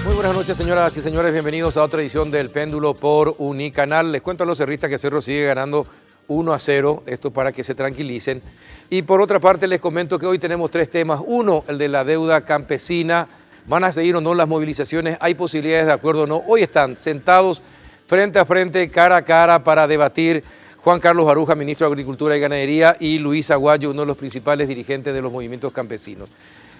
Muy buenas noches, señoras y señores. Bienvenidos a otra edición del Péndulo por Unicanal. Les cuento a los cerristas que Cerro sigue ganando 1-0, esto para que se tranquilicen. Y por otra parte les comento que hoy tenemos tres temas. Uno, el de la deuda campesina. ¿Van a seguir o no las movilizaciones? ¿Hay posibilidades de acuerdo o no? Hoy están sentados frente a frente, cara a cara, para debatir Juan Carlos Baruja, ministro de Agricultura y Ganadería, y Luis Aguayo, uno de los principales dirigentes de los movimientos campesinos.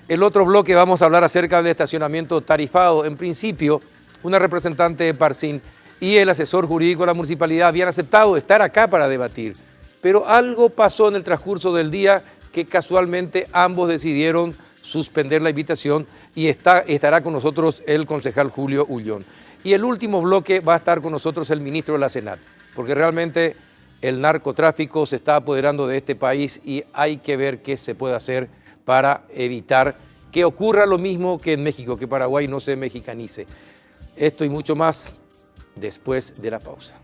El otro bloque vamos a hablar acerca del estacionamiento tarifado. En principio, una representante de Parsin y el asesor jurídico de la municipalidad habían aceptado estar acá para debatir, pero algo pasó en el transcurso del día que casualmente ambos decidieron suspender la invitación y estará con nosotros el concejal Julio Ullón. Y el último bloque va a estar con nosotros el ministro de la Senat, porque realmente el narcotráfico se está apoderando de este país y hay que ver qué se puede hacer para evitar que ocurra lo mismo que en México, que Paraguay no se mexicanice. Esto y mucho más después de la pausa.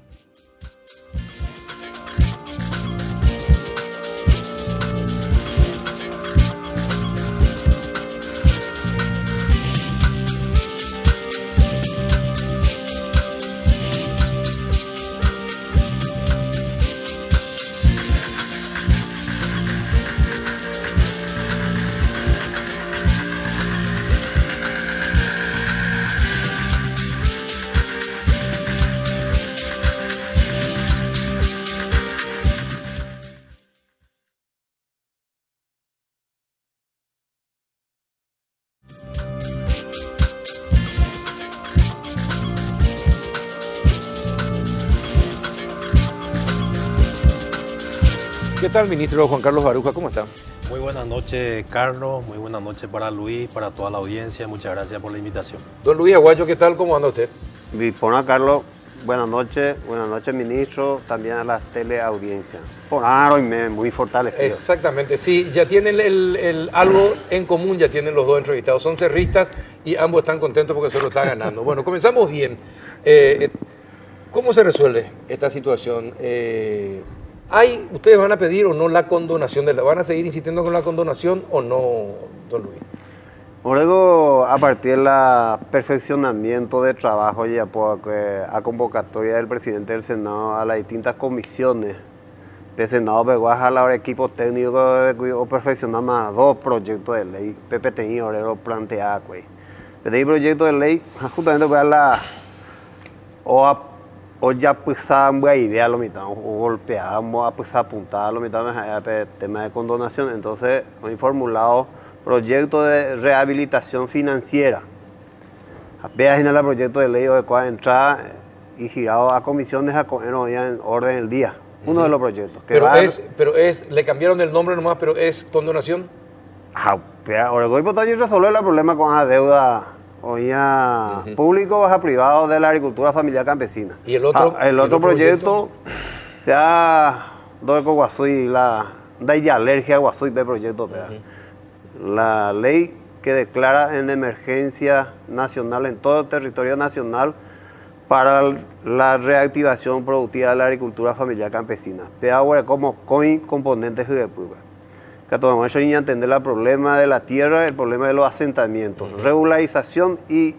¿Qué tal, ministro Juan Carlos Baruja? ¿Cómo está? Muy buenas noches, Carlos. Muy buenas noches para Luis, para toda la audiencia. Muchas gracias por la invitación. Don Luis Aguayo, ¿qué tal? ¿Cómo anda usted? Dispona, Carlos. Buenas noches, ministro, también a la teleaudiencia. Muy fortalecido. Exactamente, sí, ya tienen algo en común, ya tienen los dos entrevistados. Son cerristas y ambos están contentos porque se lo está ganando. Bueno, comenzamos bien. ¿Cómo se resuelve esta situación? ¿Ustedes van a pedir o no la condonación? ¿Van a seguir insistiendo con la condonación o no, don Luis? Luego, a partir del perfeccionamiento de trabajo y a convocatoria del presidente del Senado a las distintas comisiones, el Senado pegó a los equipos técnicos o perfeccionar más dos proyectos de ley, PPTI, Orero plantea, PPTI proyecto de ley, justamente para o ya pues idea lo mitad, o golpeamos, pues apuntar lo mitad tema de condonación. Entonces, hemos formulado proyecto de rehabilitación financiera. Veas en el proyecto de ley de cuál entrar y girado a comisiones en orden del día. Uno de los proyectos. Le cambiaron el nombre nomás, pero ¿es condonación? Ahora voy a resolver el problema con la deuda público baja privado de la agricultura familiar campesina. ¿Y el otro? El otro proyecto ya doy con Guasuy, la alergia a Guasuy de proyecto. La ley que declara en emergencia nacional en todo el territorio nacional para la reactivación productiva de la agricultura familiar campesina. Pero como componentes de que tomamos que entender el problema de la tierra, el problema de los asentamientos, regularización y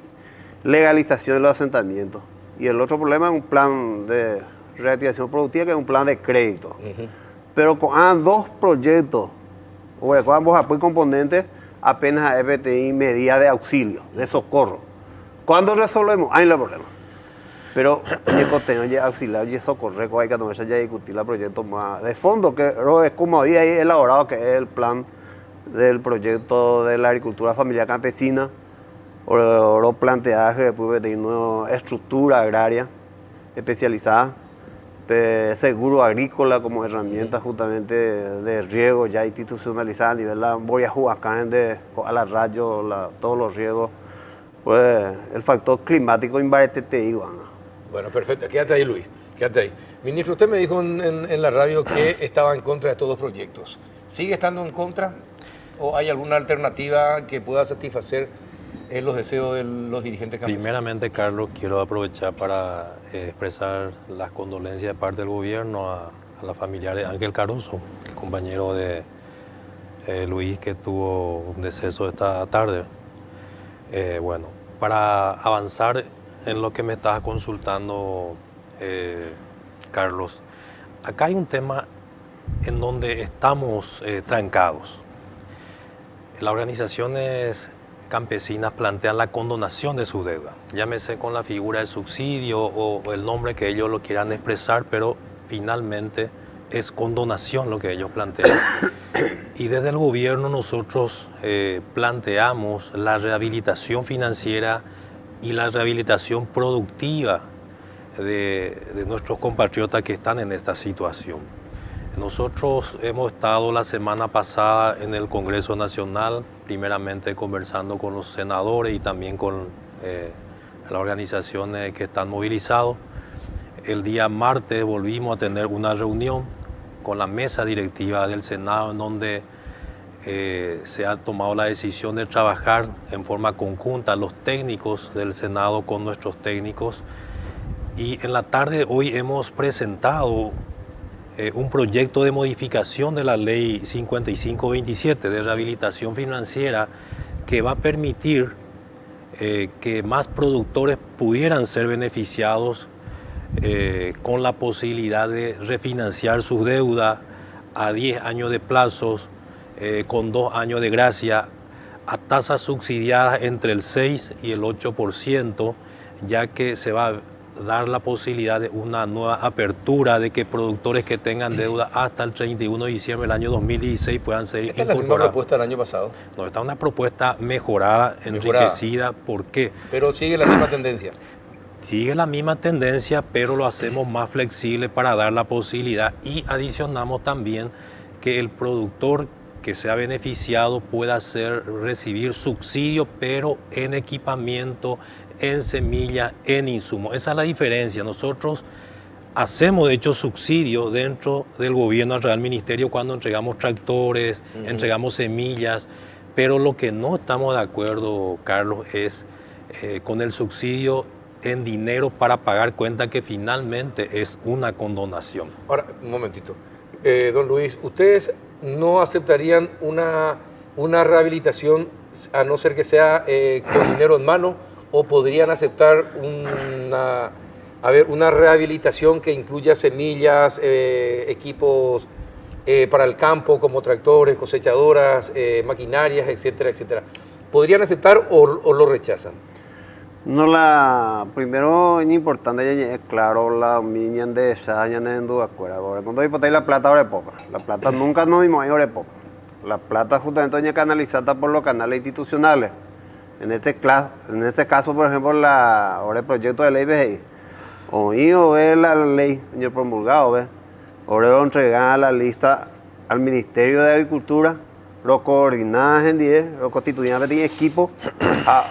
legalización de los asentamientos. Y el otro problema es un plan de reactivación productiva, que es un plan de crédito. Pero con dos proyectos, con ambos apoyos componentes, apenas a FTI medida de auxilio, de socorro. ¿Cuándo resolvemos? Hay el problema. Pero el contenido ya auxiliar y socorrer, hay que tomar ya discutir el proyecto más de fondo, que es como había ahí elaborado, que es el plan del proyecto de la agricultura familiar campesina, o planteaje de una estructura agraria especializada, de seguro agrícola como herramienta justamente de riego ya institucionalizada a nivel de voy a jugar acá a la radio, todos los riegos, pues el factor climático invariante te digo. Bueno, perfecto. Quédate ahí, Luis. Quédate ahí. Ministro, usted me dijo en la radio que estaba en contra de estos dos proyectos. ¿Sigue estando en contra o hay alguna alternativa que pueda satisfacer los deseos de los dirigentes campesinos? Primeramente, Carlos, quiero aprovechar para expresar las condolencias de parte del gobierno a la familiar de Ángel Caruso, compañero de Luis, que tuvo un deceso esta tarde. Bueno, para avanzar en lo que me estás consultando, Carlos, acá hay un tema en donde estamos trancados. Las organizaciones campesinas plantean la condonación de su deuda, llámese con la figura del subsidio o el nombre que ellos lo quieran expresar, pero finalmente es condonación lo que ellos plantean. Y desde el gobierno nosotros planteamos la rehabilitación financiera y la rehabilitación productiva de nuestros compatriotas que están en esta situación. Nosotros hemos estado la semana pasada en el Congreso Nacional, primeramente conversando con los senadores y también con las organizaciones que están movilizados. El día martes volvimos a tener una reunión con la mesa directiva del Senado en donde se ha tomado la decisión de trabajar en forma conjunta los técnicos del Senado con nuestros técnicos. Y en la tarde hoy hemos presentado un proyecto de modificación de la ley 5527 de rehabilitación financiera que va a permitir que más productores pudieran ser beneficiados con la posibilidad de refinanciar sus deudas a 10 años de plazos, con 2 años de gracia, a tasas subsidiadas entre el 6 y el 8%, ya que se va a dar la posibilidad de una nueva apertura de que productores que tengan deuda hasta el 31 de diciembre del año 2016 puedan ser ¿Esta es la misma propuesta del año pasado? No, esta es una propuesta mejorada, enriquecida. ¿Por qué? Pero sigue la misma tendencia. Sigue la misma tendencia, pero lo hacemos más flexible para dar la posibilidad y adicionamos también que el productor que sea beneficiado pueda recibir subsidio, pero en equipamiento, en semilla, en insumos. Esa es la diferencia. Nosotros hacemos, de hecho, subsidio dentro del gobierno al Real Ministerio cuando entregamos tractores, entregamos semillas, pero lo que no estamos de acuerdo, Carlos, es con el subsidio en dinero para pagar cuenta, que finalmente es una condonación. Ahora, un momentito. Don Luis, ¿ustedes no aceptarían una rehabilitación a no ser que sea con dinero en mano, o podrían aceptar una rehabilitación que incluya semillas, equipos para el campo como tractores, cosechadoras, maquinarias, etcétera, etcétera? ¿Podrían aceptar o lo rechazan? No, primero es importante, claro, la miña de esa año en duda, cuando hay la plata ahora es poca. La plata nunca nos vimos ahí ahora es poca. La plata justamente es canalizada por los canales institucionales. En este caso, por ejemplo, ahora el proyecto de ley BGI. Oído ve la ley, señor promulgado, ve. Ahora lo entregan la lista al Ministerio de Agricultura, lo coordinadas en 10, lo constituyentes tienen equipo a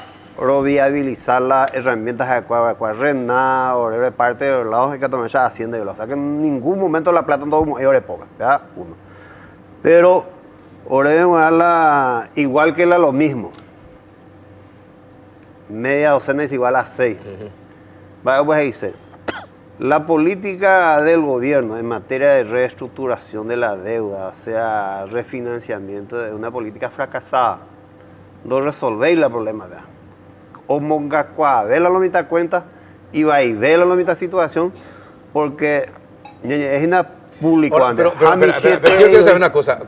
viabilizar las herramientas adecuadas, renar, o de parte de los lados que tomar esa hacienda. O sea que en ningún momento la plata no es poca, ¿verdad? Uno. Pero ahora debemos darla igual que lo mismo. Media docena es igual a 6. Vaya, pues dice, la política del gobierno en materia de reestructuración de la deuda, o sea, refinanciamiento, es una política fracasada. No resolvéis el problema, ¿verdad? O monga cuadela la mitad cuenta y va y ve la mitad situación, porque es una pública. Pero yo quiero saber una cosa,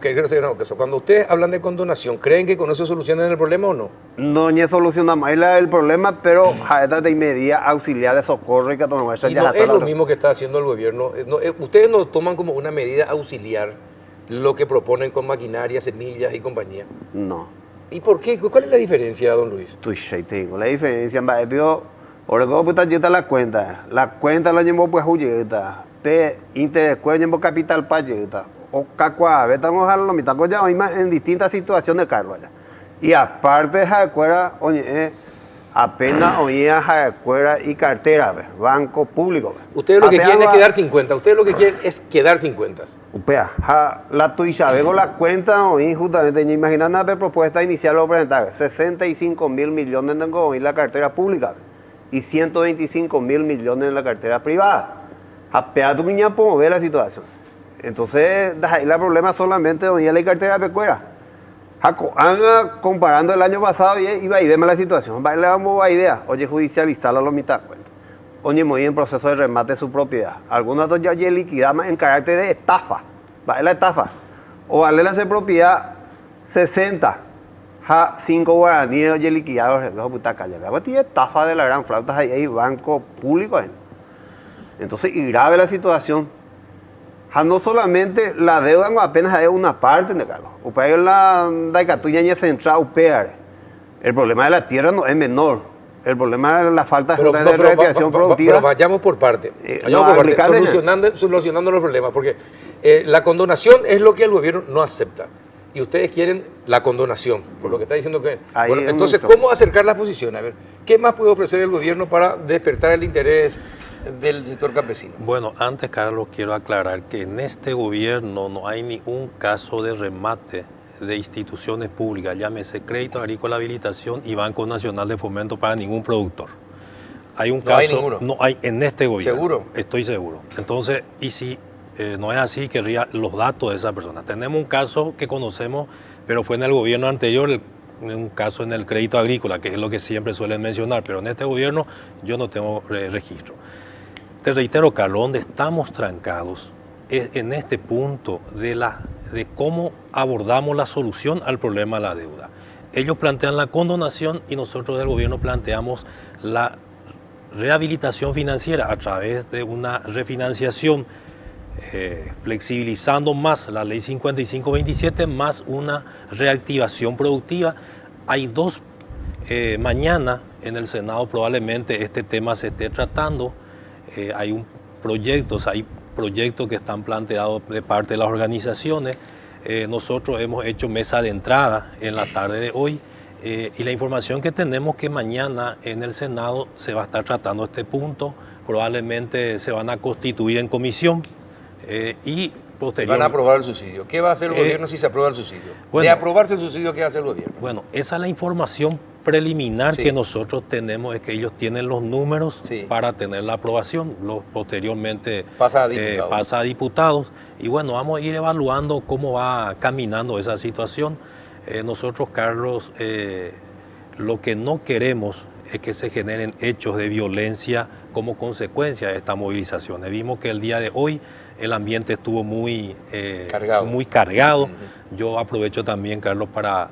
Cuando ustedes hablan de condonación, ¿creen que con eso solucionan el problema o no? No, ni solucionamos el problema, pero esta de inmediata auxiliar de socorro y que tomamos. Y no es lo mismo que está haciendo el gobierno. Ustedes no toman como una medida auxiliar lo que proponen con maquinaria, semillas y compañía. No. ¿Y por qué? ¿Cuál es la diferencia, don Luis? La diferencia, ahora como puta yeta la cuenta la llevo pues huyeta, pe interés llevo capital para yeta, o cacua, estamos a la mitad ya en distintas situaciones, Carlos. Y aparte de Jacuera, apenas oía Jacuera y cartera, banco público. Ustedes lo que quieren es quedar 50, ustedes lo que quieren es quedar 50. La tuya, veo la cuenta, oí justamente, imaginan la propuesta inicial lo presentar, 65 mil millones en la cartera pública y 125 mil millones en la cartera privada. Apea tu niña por ver la situación. Entonces, ahí el problema solamente oía la cartera pecuera. Anga comparando el año pasado y iba a ir la situación. Le damos a idea. Oye, judicializarla a la mitad cuenta. Oye, muy en proceso de remate de su propiedad. Algunos de ellos ya liquidamos en carácter de estafa. Va la estafa. O vale la propiedad 60. 5 guaraníes, oye, liquidados. Los puta calle. Tiene estafa de la gran flauta. Hay banco público. Entonces, y grave la situación. No solamente la deuda no apenas es una parte, ¿no, Carlos? O para la Daicatuña y central, el problema de la tierra no es menor. El problema de la falta de recreación productiva. Pero vayamos por parte. Solucionando los problemas, porque la condonación es lo que el gobierno no acepta. Y ustedes quieren la condonación, por lo que está diciendo que... Bueno, entonces, ¿cómo acercar las posiciones? A ver, ¿qué más puede ofrecer el gobierno para despertar el interés del sector campesino? Bueno, antes, Carlos, quiero aclarar que en este gobierno no hay ni un caso de remate de instituciones públicas, llámese Crédito Agrícola Habilitación y Banco Nacional de Fomento para ningún productor. Hay un caso, hay ninguno. No hay en este gobierno. ¿Seguro? Estoy seguro. Entonces, y si no es así, querría los datos de esa persona. Tenemos un caso que conocemos, pero fue en el gobierno anterior, un caso en el crédito agrícola, que es lo que siempre suelen mencionar, pero en este gobierno yo no tengo registro. Te reitero, Carlos, donde estamos trancados es en este punto de cómo abordamos la solución al problema de la deuda. Ellos plantean la condonación y nosotros del gobierno planteamos la rehabilitación financiera a través de una refinanciación, flexibilizando más la ley 5527, más una reactivación productiva. Hay dos, mañana en el Senado probablemente este tema se esté tratando. Hay proyectos que están planteados de parte de las organizaciones. Nosotros hemos hecho mesa de entrada en la tarde de hoy y la información que tenemos que mañana en el Senado se va a estar tratando este punto. Probablemente se van a constituir en comisión y posteriormente... Van a aprobar el subsidio. ¿Qué va a hacer el gobierno si se aprueba el subsidio? Bueno, de aprobarse el subsidio, ¿qué va a hacer el gobierno? Bueno, esa es la información preliminar que nosotros tenemos, es que ellos tienen los números para tener la aprobación. Posteriormente pasa a diputados. Y bueno, vamos a ir evaluando cómo va caminando esa situación. Nosotros, Carlos, lo que no queremos es que se generen hechos de violencia como consecuencia de estas movilizaciones. Vimos que el día de hoy el ambiente estuvo muy cargado. Yo aprovecho también, Carlos, para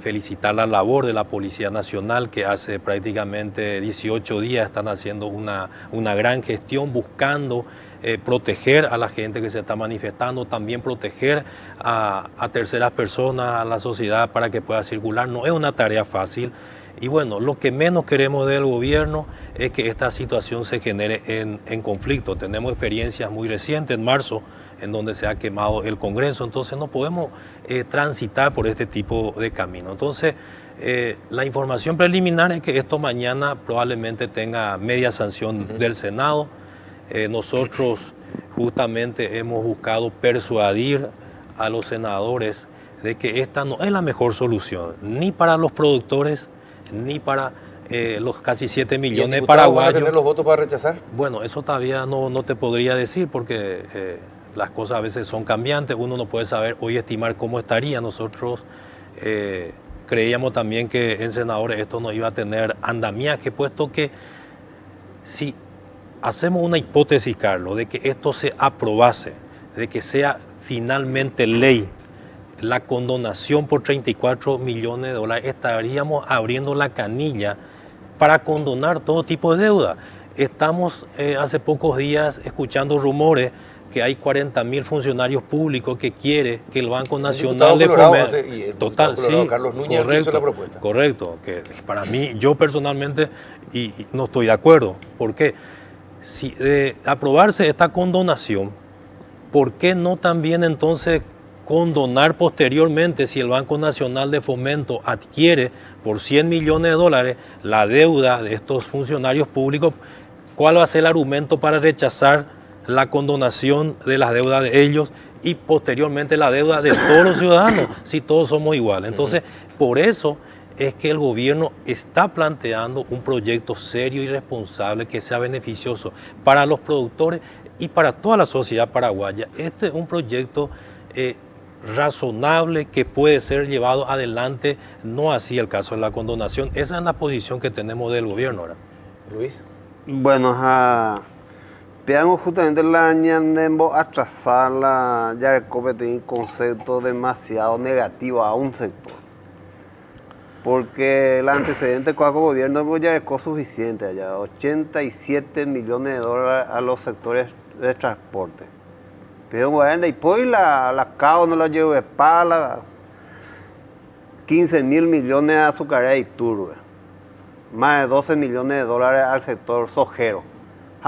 felicitar la labor de la Policía Nacional, que hace prácticamente 18 días están haciendo una gran gestión buscando proteger a la gente que se está manifestando, también proteger a terceras personas, a la sociedad para que pueda circular. No es una tarea fácil. Y bueno, lo que menos queremos del gobierno es que esta situación se genere en conflicto. Tenemos experiencias muy recientes, en marzo, en donde se ha quemado el Congreso, entonces no podemos transitar por este tipo de camino. Entonces, la información preliminar es que esto mañana probablemente tenga media sanción del Senado. Nosotros justamente hemos buscado persuadir a los senadores de que esta no es la mejor solución, ni para los productores, ni para los casi 7 millones de paraguayos. ¿Van a tener los votos para rechazar? Bueno, eso todavía no te podría decir porque las cosas a veces son cambiantes, uno no puede saber hoy estimar cómo estaría. Nosotros creíamos también que en senadores esto no iba a tener andamiaje, puesto que si hacemos una hipótesis, Carlos, de que esto se aprobase, de que sea finalmente ley, la condonación por 34 millones de dólares, estaríamos abriendo la canilla para condonar todo tipo de deuda. Estamos hace pocos días escuchando rumores que hay 40.000 funcionarios públicos que quiere que el Banco Nacional de Fomento... Total, sí, Carlos Núñez hizo la propuesta. Correcto, que para mí, yo personalmente y no estoy de acuerdo. ¿Por qué? Si de aprobarse esta condonación, ¿por qué no también entonces condonar posteriormente si el Banco Nacional de Fomento adquiere por 100 millones de dólares la deuda de estos funcionarios públicos? ¿Cuál va a ser el argumento para rechazar la condonación de las deudas de ellos y posteriormente la deuda de todos los ciudadanos si todos somos iguales? Entonces, por eso es que el gobierno está planteando un proyecto serio y responsable que sea beneficioso para los productores y para toda la sociedad paraguaya. Este es un proyecto razonable que puede ser llevado adelante, no así el caso de la condonación. Esa es la posición que tenemos del gobierno ahora. Luis. Bueno, veamos justamente la ñandembo atrasar la Yarecope tiene un concepto demasiado negativo a un sector. Porque el antecedente con el gobierno de Yareco es suficiente allá, 87 millones de dólares a los sectores de transporte. Pero bueno, y pues la CAO no la llevo de pala, 15 mil millones a Azucarera y Turbe, más de 12 millones de dólares al sector sojero.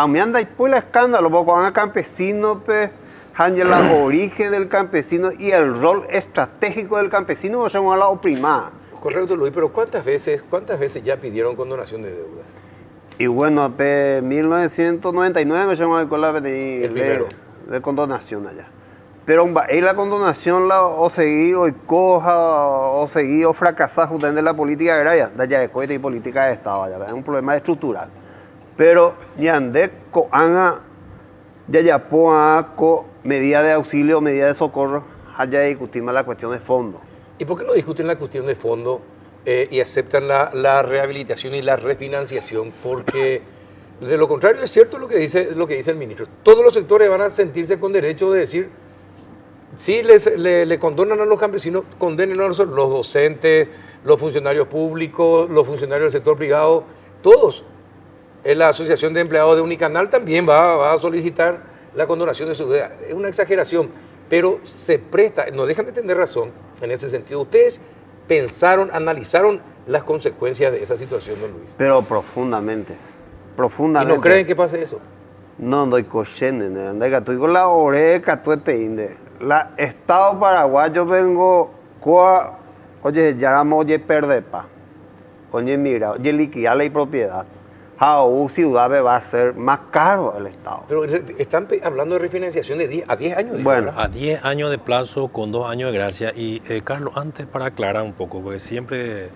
Me anda y pues el escándalo, porque van a campesinos, pues, el origen del campesino y el rol estratégico del campesino, pues somos a la oprimada. Correcto, Luis, pero ¿cuántas veces ya pidieron condonación de deudas? Y bueno, en 1999 me llamó con la de condonación allá. Pero ahí la condonación o seguí o coja o seguí o fracasar justamente en la política agraria, de Yarecoite y política de Estado allá, es un problema estructural. Pero yandé coanga ya con medidas de auxilio, medidas de socorro, allá discutimos la cuestión de fondo. ¿Y por qué no discuten la cuestión de fondo y aceptan la rehabilitación y la refinanciación? Porque de lo contrario es cierto lo que dice el ministro. Todos los sectores van a sentirse con derecho de decir, si le condonan a los campesinos, condenen a los docentes, los funcionarios públicos, los funcionarios del sector privado, todos. La Asociación de Empleados de Unicanal también va a solicitar la condonación de su deuda. Es una exageración, pero se presta, no dejan de tener razón en ese sentido. Ustedes pensaron, analizaron las consecuencias de esa situación, don Luis. Pero profundamente. ¿Y no creen que pase eso? No, no hay cochene, estoy con la oreja, tú inde. La Estado paraguayo vengo, oye, ya oye, perdepa. Oye, mira, oye, liquidar la propiedad. Ciudad va a ser más caro el Estado. Pero están hablando de refinanciación a 10 años. Bueno, a 10 años de plazo con 2 años de gracia. Y Carlos, antes para aclarar un poco, porque siempre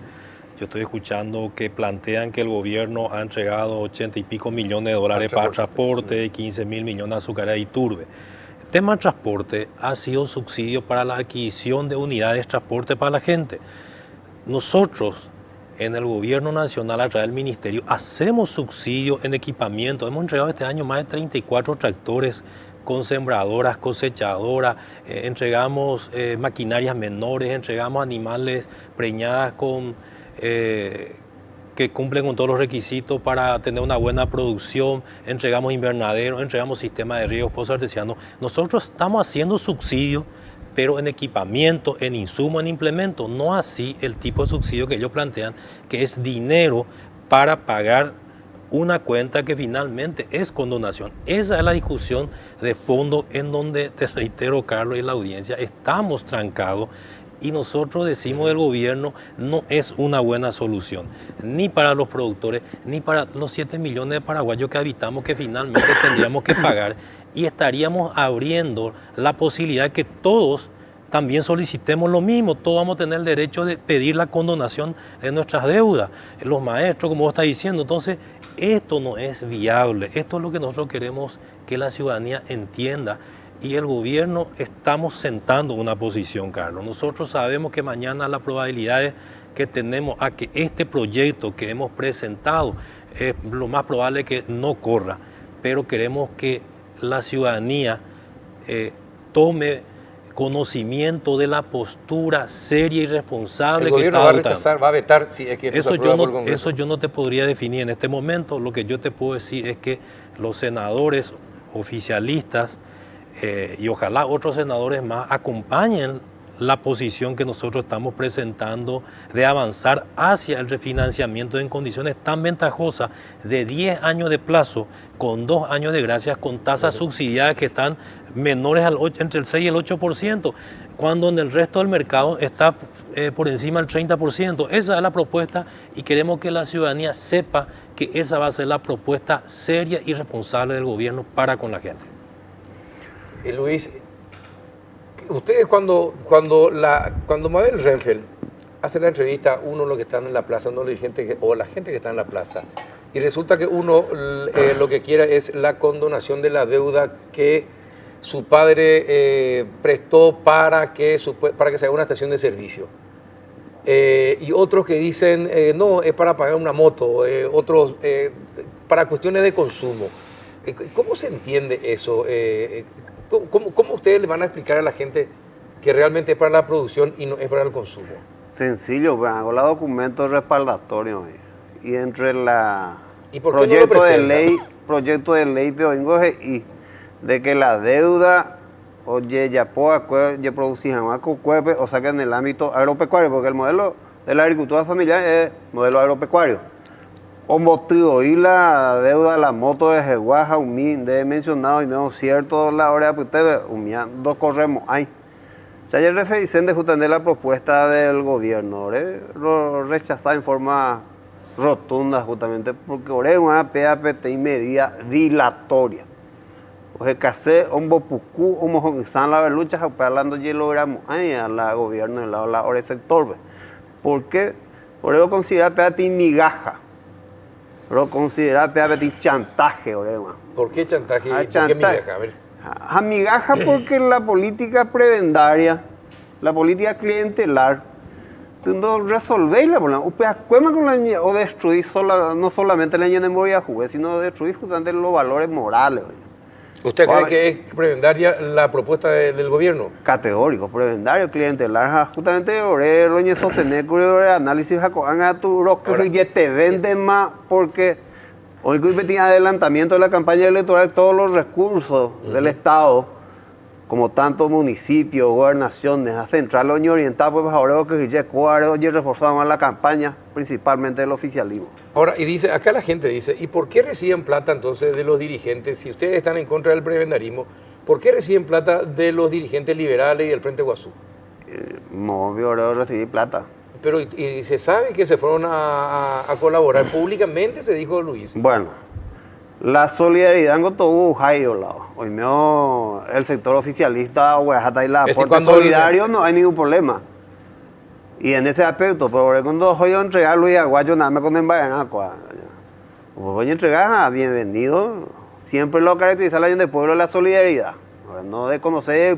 yo estoy escuchando que plantean que el gobierno ha entregado 80 y pico millones de dólares para transporte y 15 mil millones de Azucarera y Turbe. El tema del transporte ha sido subsidio para la adquisición de unidades de transporte para la gente. Nosotros, en el gobierno nacional, a través del ministerio, hacemos subsidio en equipamiento. Hemos entregado este año más de 34 tractores con sembradoras, cosechadoras, entregamos maquinarias menores, entregamos animales preñadas que cumplen con todos los requisitos para tener una buena producción, entregamos invernaderos, entregamos sistemas de riego post-artesiano. Nosotros estamos haciendo subsidio, pero en equipamiento, en insumo, en implemento, no así el tipo de subsidio que ellos plantean, que es dinero para pagar una cuenta que finalmente es condonación. Esa es la discusión de fondo en donde, te reitero, Carlos, y la audiencia, estamos trancados y nosotros decimos del gobierno no es una buena solución, ni para los productores, ni para los 7 millones de paraguayos que habitamos, que finalmente tendríamos que pagar. Y estaríamos abriendo la posibilidad que todos también solicitemos lo mismo. Todos vamos a tener el derecho de pedir la condonación de nuestras deudas. Los maestros, como vos estás diciendo. Entonces, esto no es viable. Esto es lo que nosotros queremos que la ciudadanía entienda. Y el gobierno estamos sentando una posición, Carlos. Nosotros sabemos que mañana las probabilidades que tenemos a que este proyecto que hemos presentado, lo más probable es que no corra. Pero queremos que la ciudadanía tome conocimiento de la postura seria y responsable el gobierno que va a está rechazar, va a vetar si es que eso yo no te podría definir en este momento. Lo que yo te puedo decir es que los senadores oficialistas y ojalá otros senadores más acompañen la posición que nosotros estamos presentando de avanzar hacia el refinanciamiento en condiciones tan ventajosas de 10 años de plazo con 2 años de gracia con tasas subsidiadas que están menores entre el 6 y el 8%, cuando en el resto del mercado está por encima del 30%. Esa es la propuesta y queremos que la ciudadanía sepa que esa va a ser la propuesta seria y responsable del gobierno para con la gente. Luis, ustedes cuando Mabel Renfeld hace la entrevista, uno lo que están en la plaza, uno dirigente o la gente que está en la plaza, y resulta que uno lo que quiere es la condonación de la deuda que su padre prestó para que se haga una estación de servicio. Y otros que dicen, no, es para pagar una moto, otros para cuestiones de consumo. ¿Cómo se entiende eso? ¿Cómo ustedes le van a explicar a la gente que realmente es para la producción y no es para el consumo? Sencillo, pues, hago los documentos respaldatorios y entre la ¿Y por qué no lo presentan? proyecto de ley y de que la deuda oye ya puede producir o sea que en el ámbito agropecuario, porque el modelo de la agricultura familiar es modelo agropecuario. O motivo y la deuda de la moto de Jeguaja, de mencionado y no es cierto la hora que ustedes dos corremos ahí. O sea, ya referirse de justamente la propuesta del gobierno, lo rechazar en forma rotunda justamente porque ahora es una PAPT y medida dilatoria. O sea, que hace un bopucú, un mojonizán la lucha, hablando de lo gramo, ahí a la gobierno, la hora del sector. ¿Por qué? Por eso considera PAPT migaja. Pero considera PAPT chantaje, ¿verdad? ¿Por qué chantaje? ¿Por Chantaje. qué migaja? A ver. A migaja porque la política prebendaria, la política clientelar, no resolvéis la problema. O destruir no solamente la ña de memoria jugué, sino destruir justamente los valores morales. ¿Usted cree que es prebendaria la propuesta del gobierno? Categórico, prebendario, clientelar, justamente lo sostener con el análisis a tu roque que te venden más porque hoy que tiene adelantamiento de la campaña electoral, todos los recursos del Estado, como tantos municipios, gobernaciones, a central y oriental, pues ahora que ya reforzamos la campaña, principalmente del oficialismo. Ahora, y dice, acá la gente dice, ¿y por qué reciben plata entonces de los dirigentes? Si ustedes están en contra del prebendarismo, ¿por qué reciben plata de los dirigentes liberales y del Frente Guazú? No, yo recibí plata. Pero y se sabe que se fueron a colaborar públicamente, se dijo Luis. Bueno, la solidaridad en todo Jairo lado. Hoy mío, el sector oficialista, y la aporte solidario no hay ningún problema. Y en ese aspecto, pero cuando voy a entregar Luis Aguayo, nada me con voy a entregar bienvenido. Siempre lo caracteriza la gente del pueblo la solidaridad. No de conocer,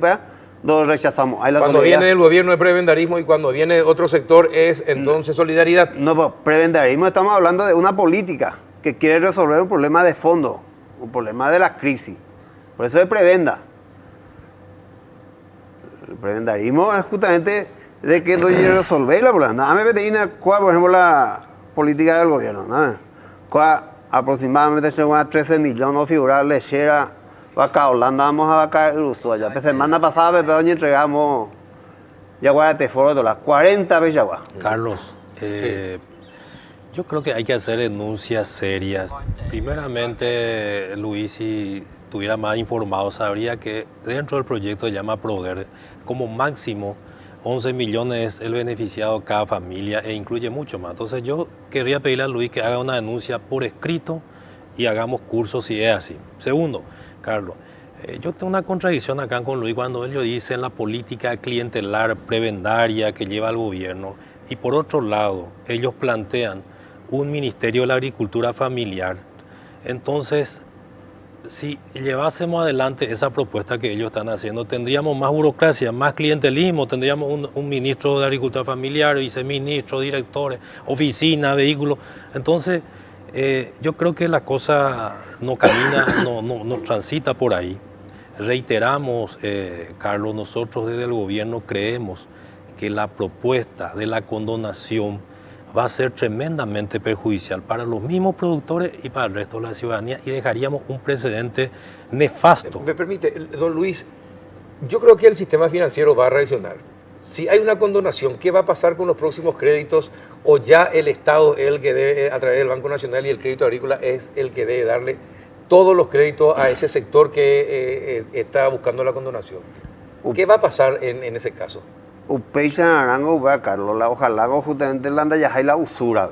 lo rechazamos. Cuando viene el gobierno de prebendarismo y cuando viene otro sector es entonces solidaridad. No, pues prebendarismo estamos hablando de una política que quiere resolver un problema de fondo, un problema de la crisis. Por eso es prebenda. El prebendarismo es justamente de que no quiere resolver la problema. Nada me metí por ejemplo, la política del gobierno. Aproximadamente según 13 millones de figuras lecheras. Acá Holanda vamos a vaca uso allá. La semana pasada pero entregamos Yaguara Teforo las 40 veces Yaguara. Carlos, yo creo que hay que hacer denuncias serias. Primeramente, Luis, si estuviera más informado, sabría que dentro del proyecto se llama PRODER, como máximo 11 millones es el beneficiado cada familia e incluye mucho más. Entonces yo querría pedirle a Luis que haga una denuncia por escrito y hagamos cursos si es así. Segundo, Carlos, yo tengo una contradicción acá con Luis cuando él dice la política clientelar prebendaria que lleva el gobierno y por otro lado ellos plantean un ministerio de la agricultura familiar. Entonces, si llevásemos adelante esa propuesta que ellos están haciendo, tendríamos más burocracia, más clientelismo, tendríamos un ministro de agricultura familiar, viceministro, directores, oficina, vehículos. Entonces, yo creo que la cosa no camina, no transita por ahí. Reiteramos, Carlos, nosotros desde el gobierno creemos que la propuesta de la condonación va a ser tremendamente perjudicial para los mismos productores y para el resto de la ciudadanía y dejaríamos un precedente nefasto. Me permite, don Luis, yo creo que el sistema financiero va a reaccionar. Si hay una condonación, ¿qué va a pasar con los próximos créditos? ¿O ya el Estado es el que debe, a través del Banco Nacional y el Crédito Agrícola, es el que debe darle todos los créditos a ese sector que está buscando la condonación? ¿Qué va a pasar en ese caso? Upeixa Arango va Carlos, ojalá justamente la andayajá y la usura.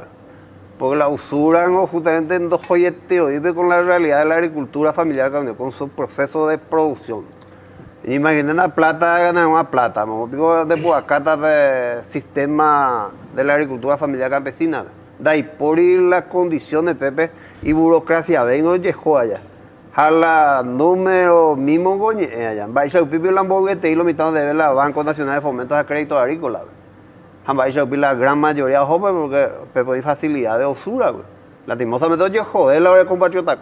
Porque la usura justamente en dos joyeteos vive con la realidad de la agricultura familiar con su proceso de producción. Imaginen la plata, ganar una plata, digo de Buacata de sistema de la agricultura familiar campesina. De ahí por ir las condiciones, Pepe, y burocracia, ven, oye, joya. Jala número mismo goñe allá. Vais a pipí la boguete y lo mitad de la Banco Nacional de Fomentos de Crédito Agrícola. Vais a la gran mayoría joven porque hay facilidad de usura. Lastimosamente yo joder la hora de compatriota.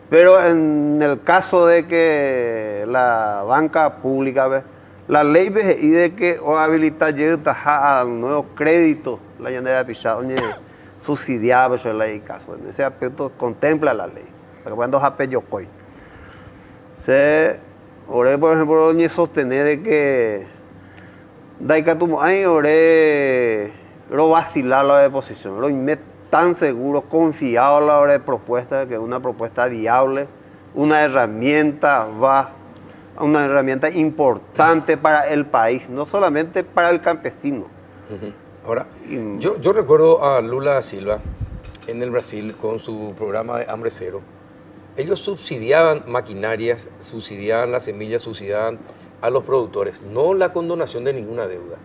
Pero en el caso de que la banca pública, la ley y de que o habilita a nuevos créditos, la llanera de pisado, subsidiado, eso es la caso. En ese aspecto contempla la ley. Cuando Japeyocoy. Se, oré, por ejemplo, ni sostener de que Daikatumoay, oré, lo vacilar la deposición, lo tan seguro, confiado a la hora de propuesta, que es una propuesta viable, una herramienta importante para el país, no solamente para el campesino. Ahora, yo recuerdo a Lula da Silva en el Brasil con su programa de Hambre Cero. Ellos subsidiaban maquinarias, subsidiaban las semillas, subsidiaban a los productores, no la condonación de ninguna deuda.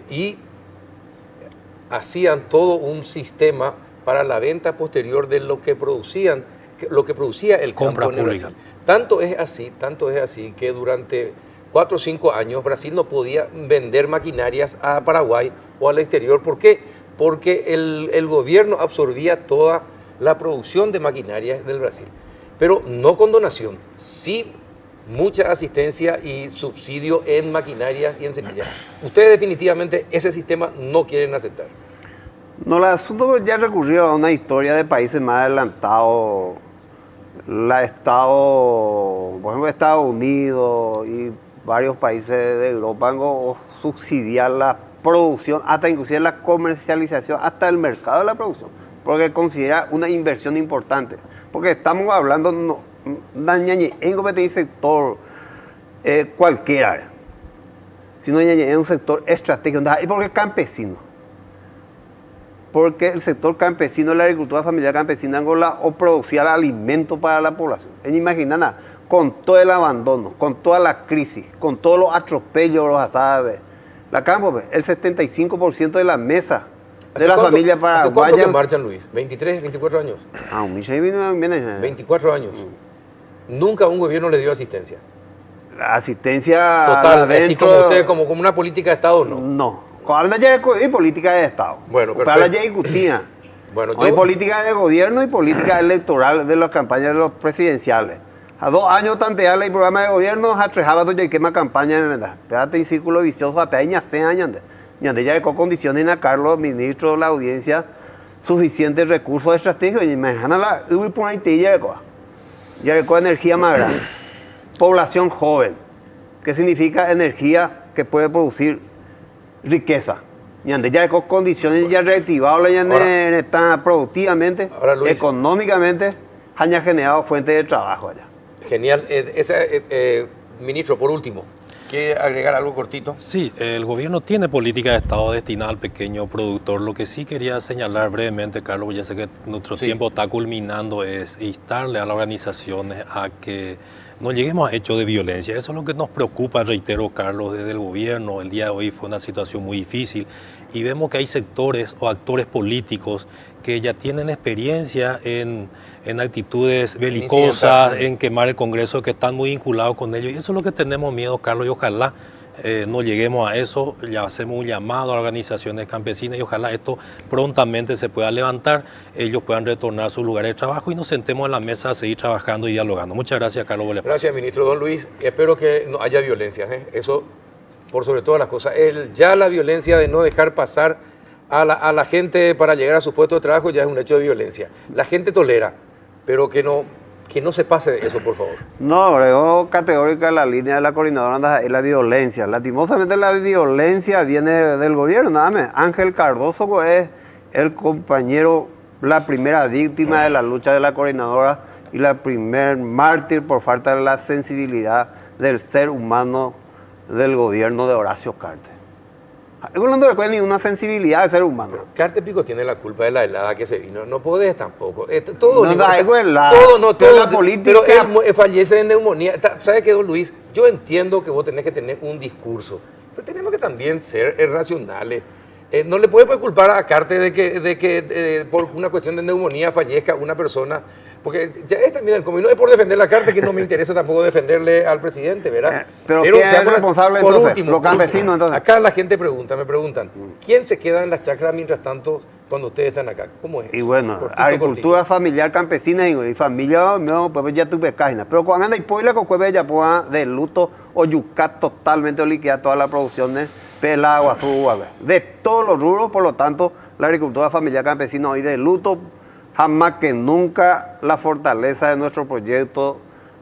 Y hacían todo un sistema para la venta posterior de lo que producía el compra campo en pública. Brasil. Tanto es así que durante 4 o 5 años Brasil no podía vender maquinarias a Paraguay o al exterior. ¿Por qué? Porque el gobierno absorbía toda la producción de maquinarias del Brasil. Pero no con donación, sí mucha asistencia y subsidio en maquinarias y en semillas. Ustedes definitivamente ese sistema no quieren aceptar. No, el asunto ya recurrió a una historia de países más adelantados. Por ejemplo, Estados Unidos y varios países de Europa han subsidiado la producción, hasta inclusive la comercialización, hasta el mercado de la producción, porque considera una inversión importante. Porque estamos hablando, en un sector cualquiera, sino en un sector estratégico, y porque es campesino. Porque el sector campesino, la agricultura familiar campesina Angola, o producía el alimento para la población. Imaginan, con todo el abandono, con toda la crisis, con todos los atropellos, los asados, la campo, el 75% de la mesa de la familia paraguaya. ¿Hace cuánto que marchan, Luis? ¿23, 24 años? Ah, un viene. 24 años. Nunca un gobierno le dio asistencia. La asistencia total, así como ustedes, como una política de Estado, ¿no? No. Habla ya de política de Estado. Bueno, perfecto. Habla ya de discutida. Bueno, hay política de gobierno y política electoral de las campañas de los presidenciales. A 2 años tantearle el programa de gobierno, a 3 años ya quema campaña en verdad. Espérate en círculo vicioso, a peña 6 años. Y ya con condiciones a Carlos, ministro de la audiencia, suficientes recursos estratégicos. Y me dejan la por ahí te ya energía más grande. Población joven, que significa energía que puede producir riqueza. Ya con condiciones ya reactivadas, ya están productivamente, ahora, Luis, económicamente, han generado fuentes de trabajo allá. Genial. Ministro, por último, ¿quiere agregar algo cortito? Sí, el gobierno tiene política de Estado destinada al pequeño productor. Lo que sí quería señalar brevemente, Carlos, ya sé que nuestro tiempo está culminando, es instarle a las organizaciones a que no lleguemos a hechos de violencia. Eso es lo que nos preocupa, reitero, Carlos, desde el gobierno. El día de hoy fue una situación muy difícil y vemos que hay sectores o actores políticos que ya tienen experiencia en actitudes belicosas, en quemar el Congreso, que están muy vinculados con ellos. Y eso es lo que tenemos miedo, Carlos, y ojalá no lleguemos a eso. Ya hacemos un llamado a organizaciones campesinas y ojalá esto prontamente se pueda levantar, ellos puedan retornar a sus lugares de trabajo y nos sentemos en la mesa a seguir trabajando y dialogando. Muchas gracias, Carlos. Gracias, ministro. Don Luis, espero que no haya violencia. Eso, por sobre todas las cosas. Ya la violencia de no dejar pasar a la gente para llegar a su puesto de trabajo ya es un hecho de violencia. La gente tolera, pero que no se pase de eso, por favor. No, yo categórica la línea de la coordinadora es la violencia. Lastimosamente la violencia viene del gobierno, nada más. Ángel Cardoso pues, es el compañero, la primera víctima de la lucha de la coordinadora y la primer mártir por falta de la sensibilidad del ser humano del gobierno de Horacio Cartes. No recuerda ninguna sensibilidad del ser humano. Pero Cartes Pico tiene la culpa de la helada que se vino. No podés tampoco. La política. Pero él fallece de neumonía. ¿Sabes qué, don Luis? Yo entiendo que vos tenés que tener un discurso, pero tenemos que también ser racionales. No le puede culpar a Carte de que por una cuestión de neumonía fallezca una persona, porque ya es también el comino, es por defender la Carte que no me interesa tampoco defenderle al presidente, ¿verdad? Pero ¿quién es responsable por entonces? Último, Los campesinos entonces. Acá la gente me preguntan, ¿quién se queda en las chacras mientras tanto cuando ustedes están acá? ¿Cómo es? Y bueno, Cortito, agricultura cortito. familiar campesina y familia, no, pues ya tuve caina. Pero cuando anda y poila con cueve ya pueda de luto o yucat totalmente o liquidar todas las producciones, pela, guazú, de todos los rubros, por lo tanto, la agricultura familiar campesina hoy de luto, jamás que nunca la fortaleza de nuestro proyecto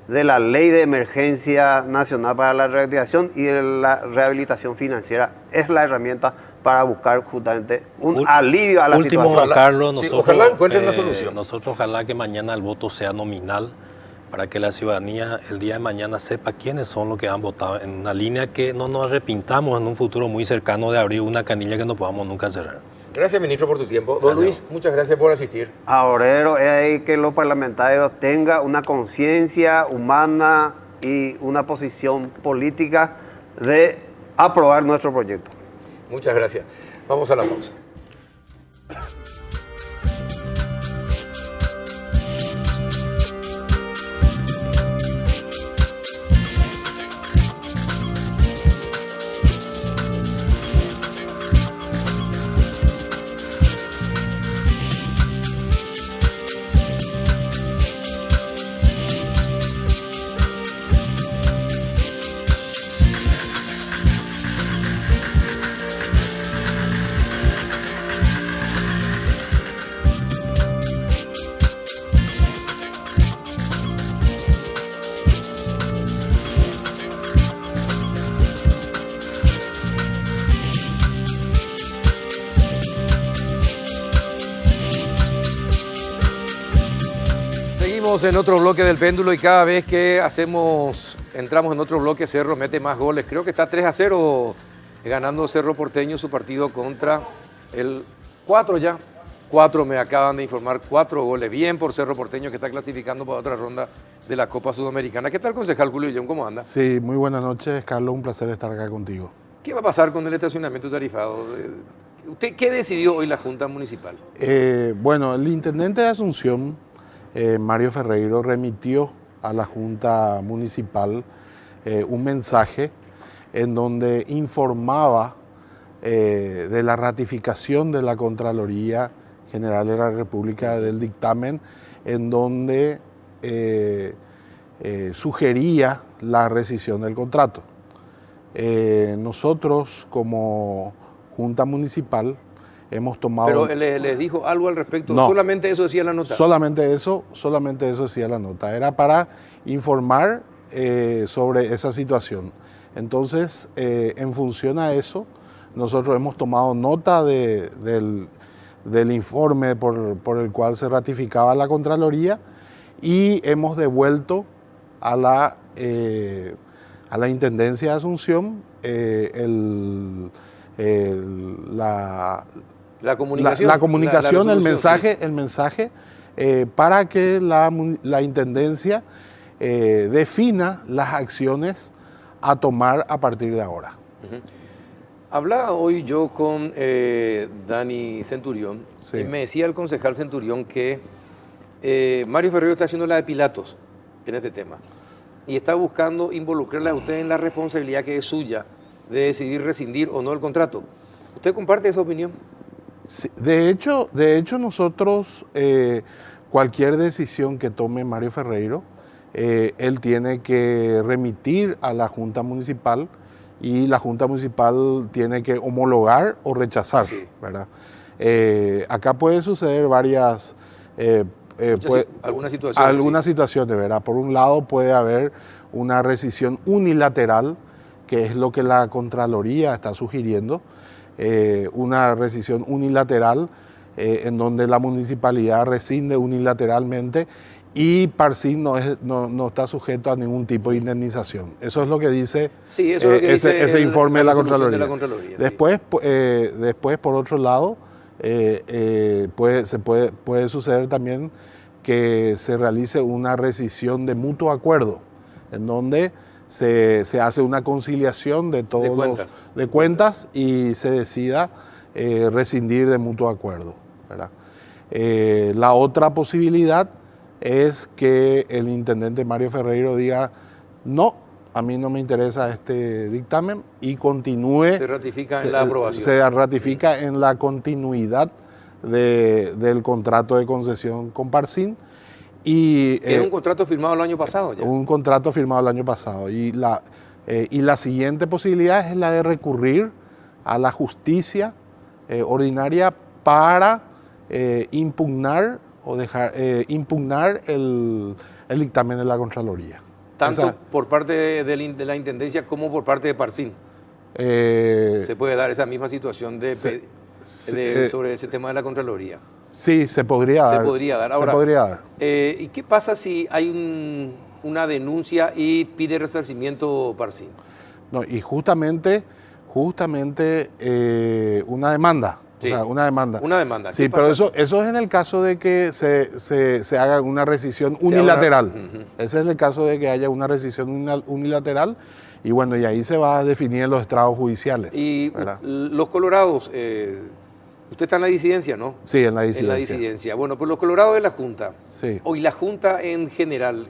de la Ley de Emergencia Nacional para la Reactivación y de la Rehabilitación Financiera es la herramienta para buscar justamente un alivio a la Último, situación. Carlos, Sí, nosotros, ojalá encuentren una solución. Nosotros ojalá que mañana el voto sea nominal para que la ciudadanía el día de mañana sepa quiénes son los que han votado en una línea que no nos arrepintamos en un futuro muy cercano de abrir una canilla que no podamos nunca cerrar. Gracias, ministro, por tu tiempo. Don Luis, muchas gracias por asistir. Ahora es ahí que los parlamentarios tengan una conciencia humana y una posición política de aprobar nuestro proyecto. Muchas gracias. Vamos a la pausa. Seguimos en otro bloque del péndulo y cada vez que entramos en otro bloque, Cerro mete más goles. Creo que está 3-0 ganando Cerro Porteño su partido contra el 4 ya. 4 me acaban de informar, 4 goles. Bien por Cerro Porteño que está clasificando para otra ronda de la Copa Sudamericana. ¿Qué tal, concejal Julio John? ¿Cómo anda? Sí, muy buenas noches, Carlos. Un placer estar acá contigo. ¿Qué va a pasar con el estacionamiento tarifado? ¿Usted qué decidió hoy la Junta Municipal? Bueno, el intendente de Asunción, Mario Ferreiro, remitió a la Junta Municipal un mensaje en donde informaba de la ratificación de la Contraloría General de la República del dictamen, en donde sugería la rescisión del contrato. Nosotros, como Junta Municipal, hemos tomado... Pero les dijo algo al respecto, No. solamente eso decía la nota. Solamente eso decía la nota. Era para informar sobre esa situación. Entonces, en función a eso, nosotros hemos tomado nota del informe por el cual se ratificaba la Contraloría y hemos devuelto a la Intendencia de Asunción La comunicación. la comunicación, la el resolución, mensaje para que la Intendencia defina las acciones a tomar a partir de ahora. sí. Hablaba hoy yo con Dani Centurión, Sí. y me decía el concejal Centurión que Mario Ferreiro está haciendo la de Pilatos en este tema y está buscando involucrarle a usted en la responsabilidad que es suya de decidir rescindir o no el contrato. ¿Usted comparte esa opinión? Sí, de hecho nosotros, cualquier decisión que tome Mario Ferreiro, él tiene que remitir a la Junta Municipal y la Junta Municipal tiene que homologar o rechazar, Sí. ¿verdad? Acá puede suceder varias... Algunas situaciones. situaciones, ¿verdad? Por un lado puede haber una rescisión unilateral, que es lo que la Contraloría está sugiriendo, una rescisión unilateral en donde la municipalidad rescinde unilateralmente y Parcín no está sujeto a ningún tipo de indemnización. Eso es lo que dice, Sí, eso es lo que dice ese informe de la resolución Contraloría. de la Contraloría, sí. Después, por otro lado, puede suceder también que se realice una rescisión de mutuo acuerdo, en donde se hace una conciliación de todos De cuentas. de cuentas y se decida rescindir de mutuo acuerdo, ¿verdad? La otra posibilidad es que el intendente Mario Ferreiro diga, no, a mí no me interesa este dictamen y continúe. Se ratifica en la aprobación. Se ratifica en la continuidad del contrato de concesión con Parsin. Y, es un contrato firmado el año pasado ya. Un contrato firmado el año pasado. Y la siguiente posibilidad es la de recurrir a la justicia ordinaria para impugnar el dictamen de la Contraloría. Tanto por parte de la Intendencia como por parte de Parsin. Se puede dar esa misma situación sobre ese tema de la Contraloría. Sí, se podría dar. Se podría dar. Ahora, ¿y qué pasa si hay una denuncia y pide resarcimiento Parsin? No, y justamente una demanda. Sí, o sea, una demanda. Una demanda. Sí, pero eso es en el caso de que se haga una rescisión unilateral. Ese es el caso de que haya una rescisión unilateral y bueno, y ahí se va a definir los estrados judiciales. Y los colorados, usted está en la disidencia, ¿no? Sí, en la disidencia. En la disidencia. Bueno, pues los colorados de la Junta, sí. Y la Junta en general,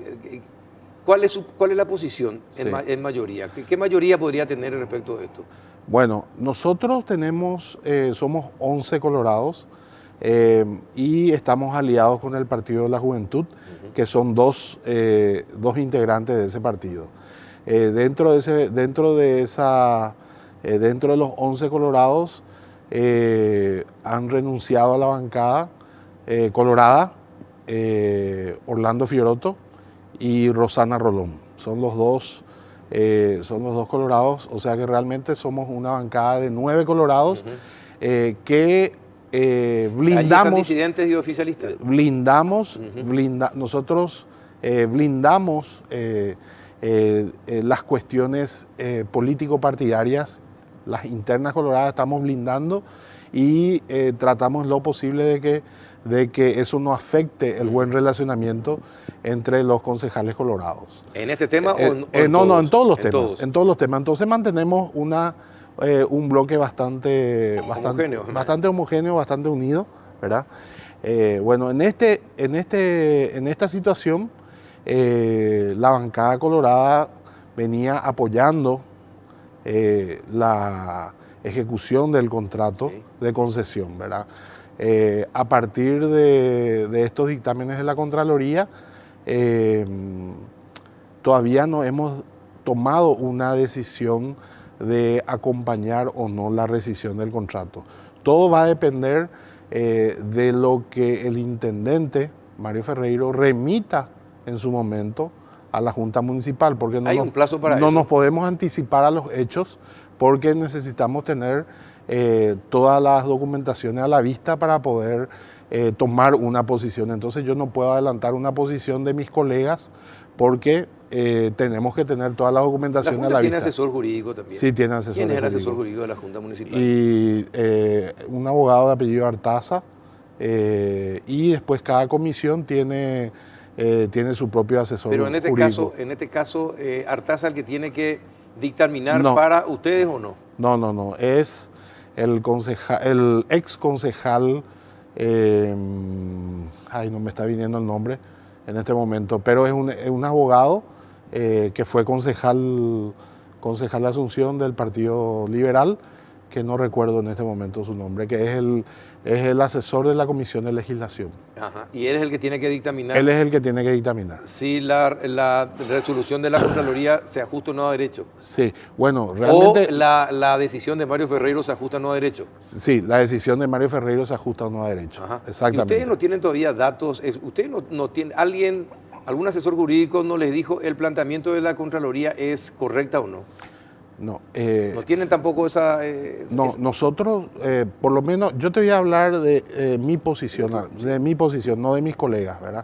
¿cuál es la posición en mayoría? ¿Qué mayoría podría tener respecto de esto? Bueno, nosotros somos 11 colorados y estamos aliados con el Partido de la Juventud, que son dos integrantes de ese partido. Dentro de los 11 colorados han renunciado a la bancada colorada Orlando Fiorotto y Rosana Rolón. Son los dos colorados, o sea que realmente somos una bancada de 9 colorados que blindamos. ¿Están disidentes y oficialistas? Nosotros blindamos las cuestiones político-partidarias, las internas coloradas estamos blindando y tratamos lo posible de que eso no afecte el buen relacionamiento entre los concejales colorados. ¿En este tema no, en todos los temas. En todos los temas. Entonces mantenemos un bloque bastante homogéneo, bastante unido, ¿verdad? Bueno, en esta situación, la bancada colorada venía apoyando la ejecución del contrato de concesión, ¿verdad? A partir de estos dictámenes de la Contraloría, todavía no hemos tomado una decisión de acompañar o no la rescisión del contrato. Todo va a depender de lo que el intendente Mario Ferreiro remita en su momento a la Junta Municipal, porque ¿Hay un plazo para eso? No nos podemos anticipar a los hechos porque necesitamos tener todas las documentaciones a la vista para poder tomar una posición. Entonces yo no puedo adelantar una posición de mis colegas porque tenemos que tener toda la documentación a la vista. ¿Tiene asesor jurídico también? Sí, tiene asesor jurídico. ¿Quién es el asesor jurídico de la Junta Municipal? Y un abogado de apellido Artaza, y después cada comisión tiene su propio asesor jurídico. Pero en este caso, Artaza el que tiene que dictaminar para ustedes o no. No, es el ex concejal, no me está viniendo el nombre en este momento, pero es un abogado que fue concejal de Asunción del Partido Liberal, que no recuerdo en este momento su nombre, que es el asesor de la Comisión de Legislación. Ajá. ¿Y él es el que tiene que dictaminar? Él es el que tiene que dictaminar. Si la resolución de la Contraloría se ajusta o no a derecho. Sí, bueno, realmente... O la decisión de Mario Ferreiro se ajusta o no a derecho. Sí, la decisión de Mario Ferreiro se ajusta o no a derecho. Ajá. Exactamente. ¿Y ustedes no tienen todavía datos? ¿Ustedes no tienen... algún asesor jurídico no les dijo el planteamiento de la Contraloría es correcta o no? No. ¿No tienen tampoco esa...? Nosotros, por lo menos, yo te voy a hablar de mi posición, no de mis colegas, ¿verdad?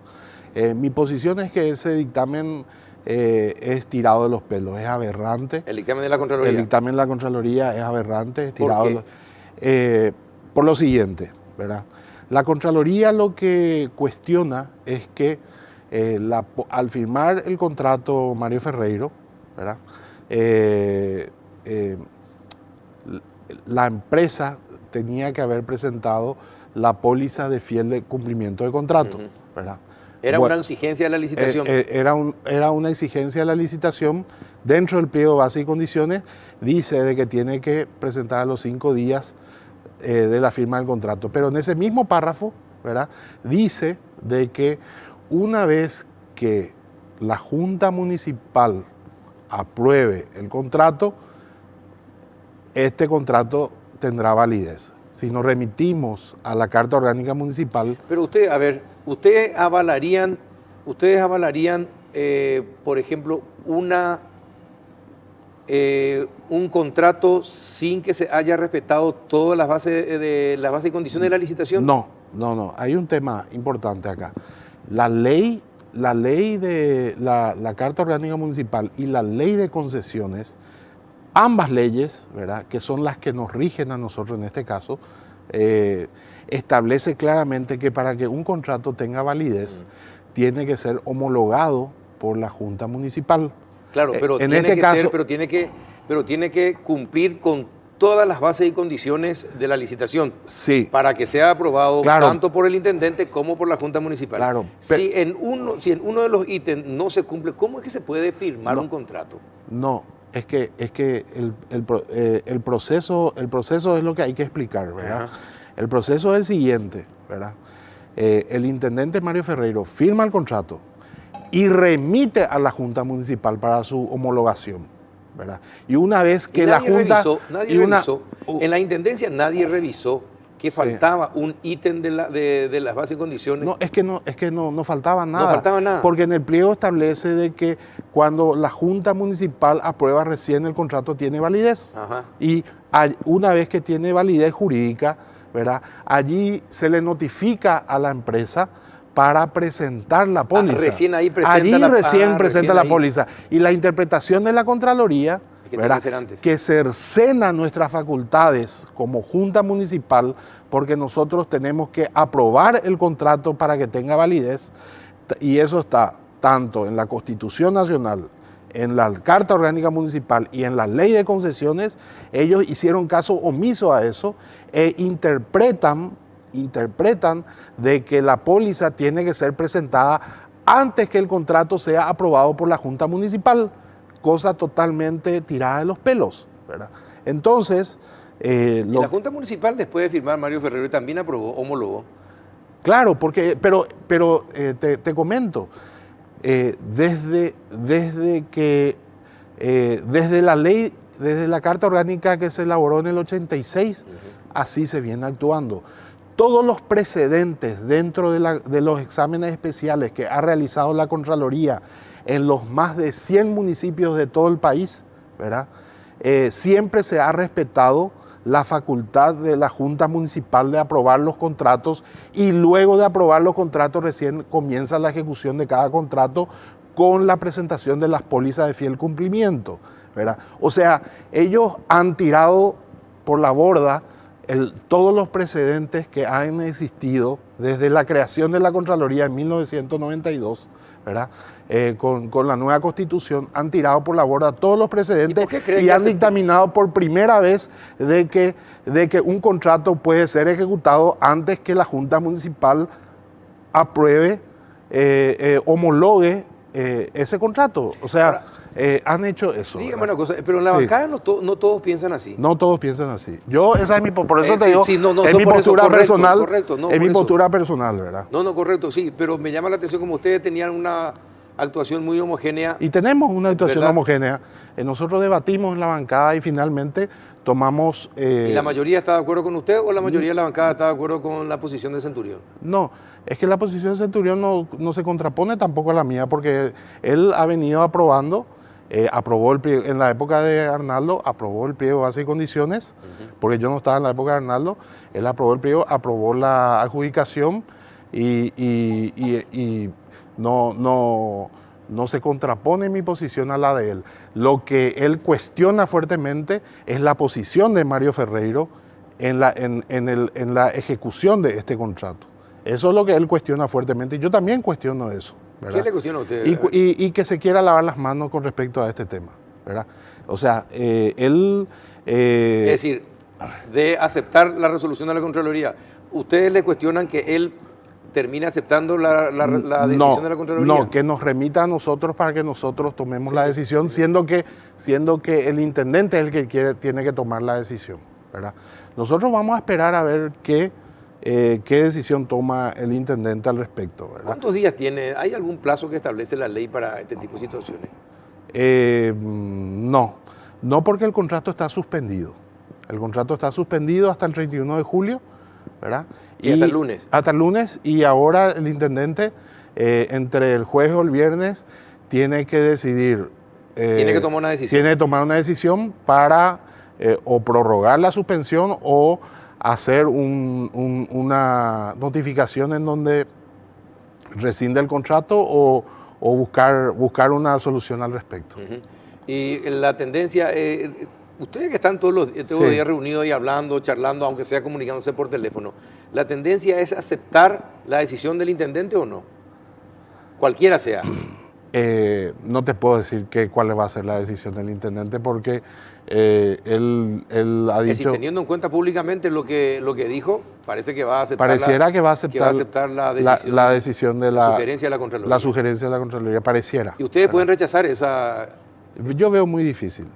Mi posición es que ese dictamen es tirado de los pelos, es aberrante. ¿El dictamen de la Contraloría? El dictamen de la Contraloría es aberrante, es tirado de los... por lo siguiente, ¿verdad? La Contraloría lo que cuestiona es que al firmar el contrato Mario Ferreiro, ¿verdad? La empresa tenía que haber presentado la póliza de fiel de cumplimiento de contrato, ¿verdad? Era Bueno, una exigencia de la licitación. Era una exigencia de la licitación. Dentro del pliego base y condiciones dice de que tiene que presentar a los 5 días de la firma del contrato. Pero en ese mismo párrafo, ¿verdad?, dice de que una vez que la Junta Municipal apruebe el contrato, este contrato tendrá validez. Si nos remitimos a la Carta Orgánica Municipal. Pero usted, a ver, ustedes avalarían, por ejemplo, un contrato sin que se haya respetado todas las bases y condiciones de la licitación. No. Hay un tema importante acá. La ley de la Carta Orgánica Municipal y la ley de concesiones, ambas leyes, ¿verdad?, que son las que nos rigen a nosotros en este caso, establece claramente que para que un contrato tenga validez, tiene que ser homologado por la Junta Municipal. Claro, pero tiene que cumplir con todas las bases y condiciones de la licitación. Sí. Para que sea aprobado, claro, tanto por el intendente como por la Junta Municipal. Claro. Si en uno de los ítems no se cumple, ¿cómo es que se puede firmar un contrato? No, es que el proceso es lo que hay que explicar, ¿verdad? Ajá. El proceso es el siguiente, ¿verdad? El intendente Mario Ferreiro firma el contrato y remite a la Junta Municipal para su homologación, ¿verdad? Y una vez que la Junta... revisó, en la Intendencia nadie revisó que faltaba un ítem de las bases y condiciones. No, es que no faltaba nada. No faltaba nada. Porque en el pliego establece de que cuando la Junta Municipal aprueba recién el contrato tiene validez. Ajá. Y una vez que tiene validez jurídica, ¿verdad?, allí se le notifica a la empresa para presentar la póliza. Recién ahí presenta la póliza. Y la interpretación de la Contraloría, ¿verdad?, que cercena nuestras facultades como Junta Municipal, porque nosotros tenemos que aprobar el contrato para que tenga validez, y eso está tanto en la Constitución Nacional, en la Carta Orgánica Municipal y en la Ley de Concesiones. Ellos hicieron caso omiso a eso e interpretan de que la póliza tiene que ser presentada antes que el contrato sea aprobado por la Junta Municipal, cosa totalmente tirada de los pelos, ¿verdad? Entonces... y la Junta Municipal, después de firmar Mario Ferreiro, también aprobó, homologó. Claro, pero te comento, desde la Carta Orgánica que se elaboró en el 86, así se viene actuando. Todos los precedentes dentro de los exámenes especiales que ha realizado la Contraloría en los más de 100 municipios de todo el país, ¿verdad?, siempre se ha respetado la facultad de la Junta Municipal de aprobar los contratos, y luego de aprobar los contratos recién comienza la ejecución de cada contrato con la presentación de las pólizas de fiel cumplimiento, ¿verdad? O sea, ellos han tirado por la borda todos los precedentes que han existido desde la creación de la Contraloría en 1992, ¿verdad? Con la nueva Constitución, han tirado por la borda todos los precedentes y han dictaminado por primera vez de que un contrato puede ser ejecutado antes que la Junta Municipal apruebe, homologue ese contrato. O sea, han hecho eso. Dígame una cosa, pero en la bancada no todos piensan así. No todos piensan así. Esa es por eso te digo, es mi postura personal. Correcto, es mi postura personal, ¿verdad? No, correcto, sí, pero me llama la atención como ustedes tenían una actuación muy homogénea. Y tenemos una actuación ¿verdad? Homogénea. Nosotros debatimos en la bancada y finalmente tomamos... ¿Y la mayoría está de acuerdo con usted o la mayoría de la bancada está de acuerdo con la posición de Centurión? No, es que la posición de Centurión no se contrapone tampoco a la mía, porque él ha venido aprobando, en la época de Arnaldo, aprobó el pliego base y condiciones, porque yo no estaba en la época de Arnaldo, él aprobó el pliego, aprobó la adjudicación y no se contrapone mi posición a la de él. Lo que él cuestiona fuertemente es la posición de Mario Ferreiro en la ejecución de este contrato. Eso es lo que él cuestiona fuertemente y yo también cuestiono eso, ¿verdad? ¿Qué le cuestiona a usted? Y que se quiera lavar las manos con respecto a este tema, ¿verdad? O sea, él... es decir, de aceptar la resolución de la Contraloría, ¿ustedes le cuestionan que él termine aceptando la decisión de la Contraloría? No, que nos remita a nosotros para que nosotros tomemos la decisión, siendo que el intendente es el que tiene que tomar la decisión, ¿verdad? Nosotros vamos a esperar a ver qué decisión toma el intendente al respecto, ¿verdad? ¿Cuántos días tiene? ¿Hay algún plazo que establece la ley para este tipo de situaciones? No porque el contrato está suspendido. El contrato está suspendido hasta el 31 de julio, ¿verdad? Y hasta el lunes. Hasta el lunes, y ahora el intendente, entre el jueves o el viernes, tiene que decidir. Tiene que tomar una decisión. Tiene que tomar una decisión para o prorrogar la suspensión o hacer una notificación en donde rescinde el contrato o buscar una solución al respecto. Uh-huh. Y la tendencia, ustedes que están todos los días reunidos y hablando, charlando, aunque sea comunicándose por teléfono, ¿la tendencia es aceptar la decisión del intendente o no? Cualquiera sea. No te puedo decir cuál va a ser la decisión del intendente porque él ha dicho... Es decir, teniendo en cuenta públicamente lo que dijo, parece que va a aceptar, que va a aceptar la decisión de la sugerencia de la Contraloría. La sugerencia de la Contraloría, pareciera. ¿Y ustedes pueden rechazar esa...? Yo veo muy difícil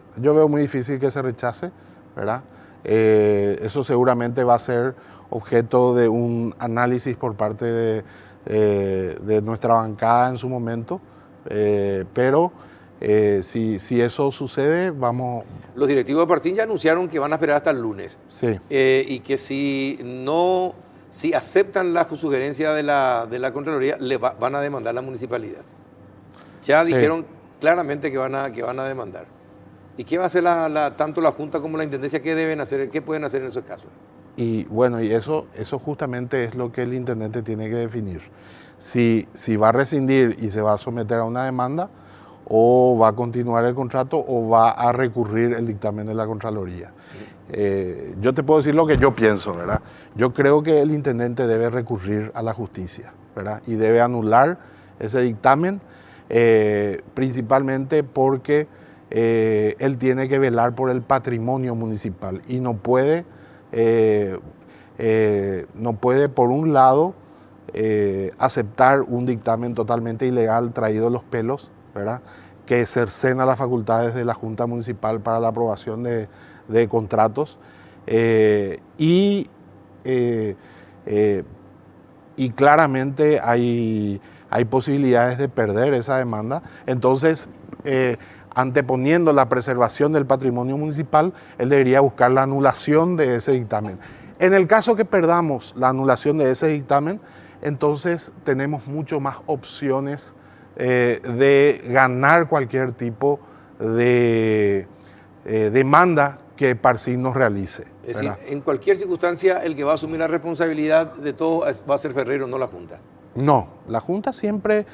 que se rechace, ¿verdad? Eso seguramente va a ser objeto de un análisis por parte de nuestra bancada en su momento, pero si eso sucede, vamos... Los directivos de Partín ya anunciaron que van a esperar hasta el lunes. Sí. Y que si aceptan la sugerencia de la Contraloría, van a demandar a la municipalidad. Ya dijeron claramente que van a demandar. ¿Y qué va a hacer tanto la Junta como la Intendencia? ¿Qué deben hacer? ¿Qué pueden hacer en esos casos? Y bueno, y eso justamente es lo que el intendente tiene que definir. Si va a rescindir y se va a someter a una demanda, o va a continuar el contrato, o va a recurrir el dictamen de la Contraloría. Yo te puedo decir lo que yo pienso, ¿verdad? Yo creo que el intendente debe recurrir a la justicia, ¿verdad? Y debe anular ese dictamen, principalmente porque él tiene que velar por el patrimonio municipal y no puede por un lado aceptar un dictamen totalmente ilegal traído de los pelos, ¿verdad? Que cercena las facultades de la Junta Municipal para la aprobación de contratos y claramente hay posibilidades de perder esa demanda. Entonces, anteponiendo la preservación del patrimonio municipal, él debería buscar la anulación de ese dictamen. En el caso que perdamos la anulación de ese dictamen, entonces tenemos mucho más opciones de ganar cualquier tipo de demanda que Parcín nos realice. Es decir, en cualquier circunstancia, el que va a asumir la responsabilidad de todo va a ser Ferrero, no la Junta. No, la Junta siempre,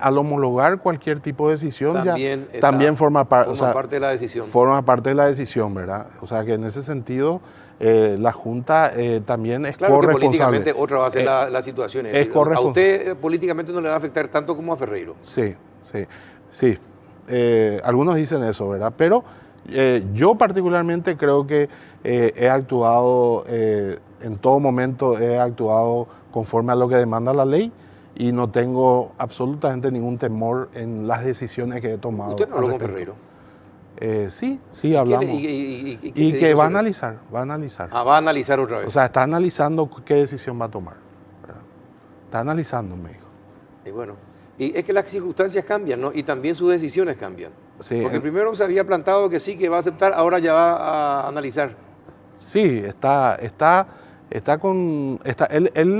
al homologar cualquier tipo de decisión, también forma parte de la decisión. Forma parte de la decisión, ¿verdad? O sea que en ese sentido, la Junta también es corresponsable. Que políticamente otra va a ser la situación. Es corresponsable. A usted políticamente no le va a afectar tanto como a Ferreiro. Sí. Algunos dicen eso, ¿verdad? Pero yo particularmente creo que he actuado, en todo momento he actuado conforme a lo que demanda la ley y no tengo absolutamente ningún temor en las decisiones que he tomado. ¿Usted no habló con Ferreiro? Sí, hablamos. ¿Y que va a analizar? Va a analizar otra vez. O sea, está analizando qué decisión va a tomar, ¿verdad? Está analizando, me dijo. Y bueno, y es que las circunstancias cambian, ¿no? Y también sus decisiones cambian. Sí, porque primero se había plantado que sí, que va a aceptar, ahora ya va a analizar. Sí, él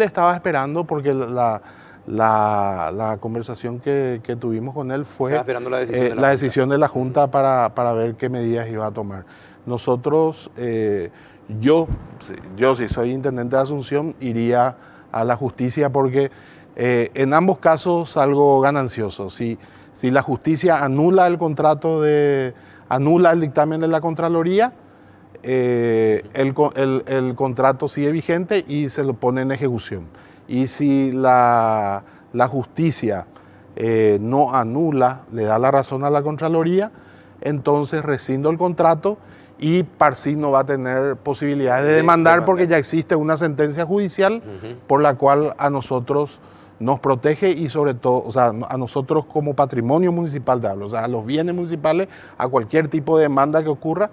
estaba esperando porque la conversación que tuvimos con él fue esperando la decisión de la Junta para ver qué medidas iba a tomar. Nosotros, yo si soy intendente de Asunción, iría a la justicia porque en ambos casos salgo ganancioso. Si la justicia anula el contrato anula el dictamen de la Contraloría, el contrato sigue vigente y se lo pone en ejecución. Y si la justicia no anula, le da la razón a la Contraloría, entonces rescindo el contrato y Parsi no va a tener posibilidades de demandar porque ya existe una sentencia judicial por la cual a nosotros nos protege y sobre todo, o sea, a nosotros como patrimonio municipal de hablo, o sea, a los bienes municipales, a cualquier tipo de demanda que ocurra,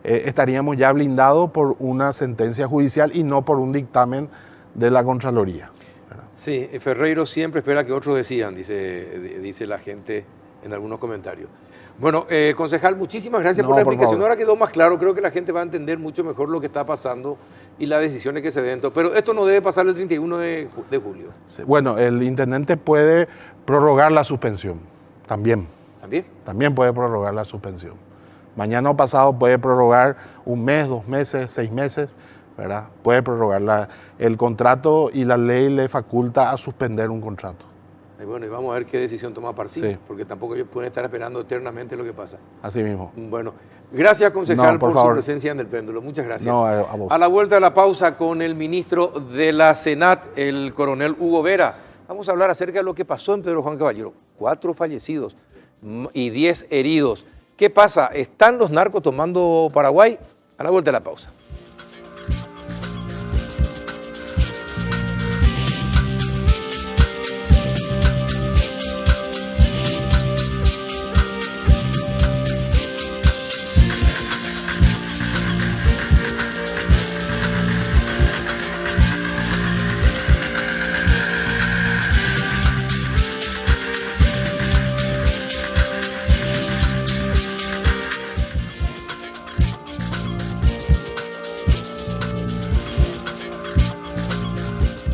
estaríamos ya blindados por una sentencia judicial y no por un dictamen de la Contraloría. Sí, Ferreiro siempre espera que otros decidan, dice la gente en algunos comentarios. Bueno, concejal, muchísimas gracias por la explicación. Ahora quedó más claro, creo que la gente va a entender mucho mejor lo que está pasando y las decisiones que se den. Pero esto no debe pasar el 31 de julio. Sí, bueno, el intendente puede prorrogar la suspensión, también. ¿También? También puede prorrogar la suspensión. Mañana o pasado puede prorrogar 1 mes, 2 meses, 6 meses, ¿verdad? Puede prorrogar el contrato y la ley le faculta a suspender un contrato. Y bueno, y vamos a ver qué decisión toma Parsi, sí, porque tampoco ellos pueden estar esperando eternamente lo que pasa. Así mismo. Bueno, gracias, concejal, por su presencia en el péndulo. Muchas gracias. No, a vos. A la vuelta de la pausa con el ministro de la Senat, el coronel Hugo Vera. Vamos a hablar acerca de lo que pasó en Pedro Juan Caballero. 4 fallecidos y 10 heridos. ¿Qué pasa? ¿Están los narcos tomando Paraguay? A la vuelta de la pausa.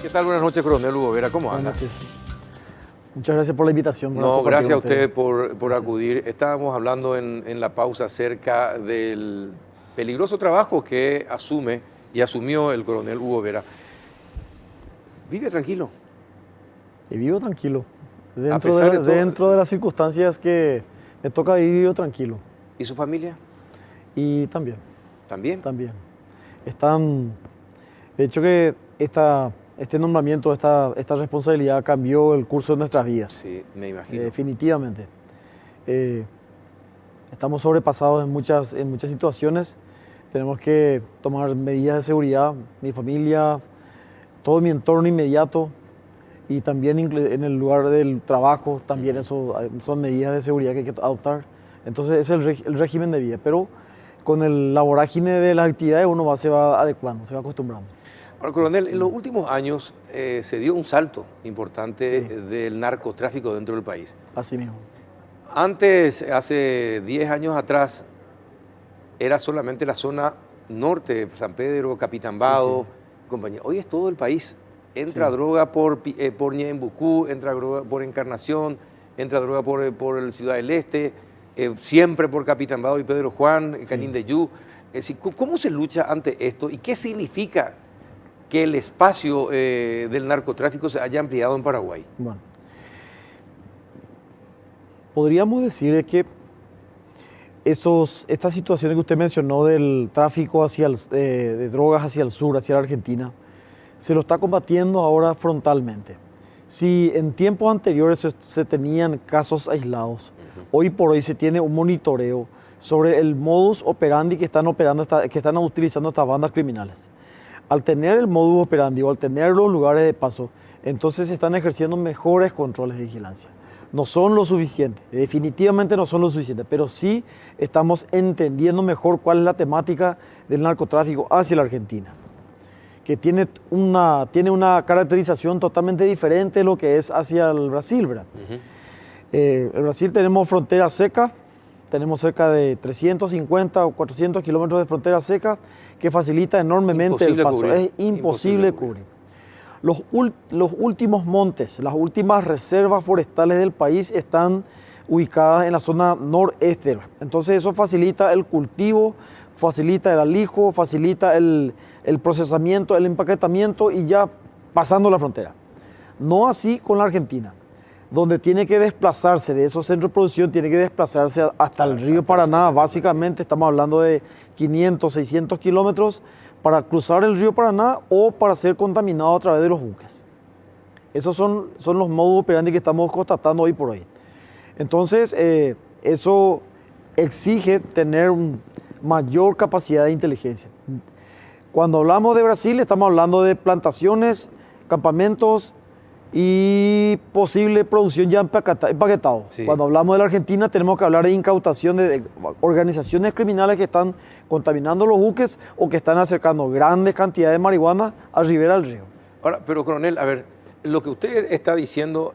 ¿Qué tal? Buenas noches, coronel Hugo Vera. ¿Cómo anda? Buenas noches. Muchas gracias por la invitación. No, gracias a usted por acudir. Estábamos hablando en la pausa acerca del peligroso trabajo que asume y asumió el coronel Hugo Vera. ¿Vive tranquilo? Y vivo tranquilo. Dentro de las circunstancias que me toca vivir tranquilo. ¿Y su familia? Y también. ¿También? También. Están... De hecho que este nombramiento, esta responsabilidad cambió el curso de nuestras vidas. Sí, me imagino. Definitivamente. Estamos sobrepasados en muchas situaciones. Tenemos que tomar medidas de seguridad. Mi familia, todo mi entorno inmediato y también en el lugar del trabajo, también eso son medidas de seguridad que hay que adoptar. Entonces es el régimen de vida. Pero con la vorágine de las actividades uno se va adecuando, se va acostumbrando. Ahora, coronel, en los últimos años se dio un salto importante del narcotráfico dentro del país. Así mismo. Antes, hace 10 años atrás, era solamente la zona norte, San Pedro, Capitambado, compañía. Hoy es todo el país. Entra droga por Ñembucú, entra droga por Encarnación, entra droga por el Ciudad del Este, siempre por Capitambado y Pedro Juan, Canindeyú. ¿Cómo se lucha ante esto y qué significa que el espacio del narcotráfico se haya ampliado en Paraguay? Bueno, podríamos decir que estas situaciones que usted mencionó del tráfico de drogas hacia el sur, hacia la Argentina, se lo está combatiendo ahora frontalmente. Si en tiempos anteriores se tenían casos aislados, hoy por hoy se tiene un monitoreo sobre el modus operandi que están utilizando estas bandas criminales. Al tener el modus operandi o al tener los lugares de paso, entonces se están ejerciendo mejores controles de vigilancia. No son lo suficiente, definitivamente no son lo suficiente, pero sí estamos entendiendo mejor cuál es la temática del narcotráfico hacia la Argentina, que tiene una caracterización totalmente diferente de lo que es hacia el Brasil, ¿verdad? El Brasil tenemos frontera seca, tenemos cerca de 350 o 400 kilómetros de frontera seca que facilita enormemente el paso. Es imposible cubrir. Los últimos montes, las últimas reservas forestales del país están ubicadas en la zona noreste. Entonces eso facilita el cultivo, facilita el alijo, facilita el procesamiento, el empaquetamiento y ya pasando la frontera. No así con la Argentina, donde tiene que desplazarse de esos centros de producción, tiene que desplazarse hasta el río Paraná. Básicamente estamos hablando de 500, 600 kilómetros para cruzar el río Paraná o para ser contaminado a través de los buques. Esos son los modus operandi que estamos constatando hoy por hoy. Entonces, eso exige tener mayor capacidad de inteligencia. Cuando hablamos de Brasil, estamos hablando de plantaciones, campamentos y posible producción ya empaquetado. Sí. Cuando hablamos de la Argentina, tenemos que hablar de incautación de organizaciones criminales que están contaminando los buques o que están acercando grandes cantidades de marihuana a ribera del río. Ahora, pero coronel, a ver, lo que usted está diciendo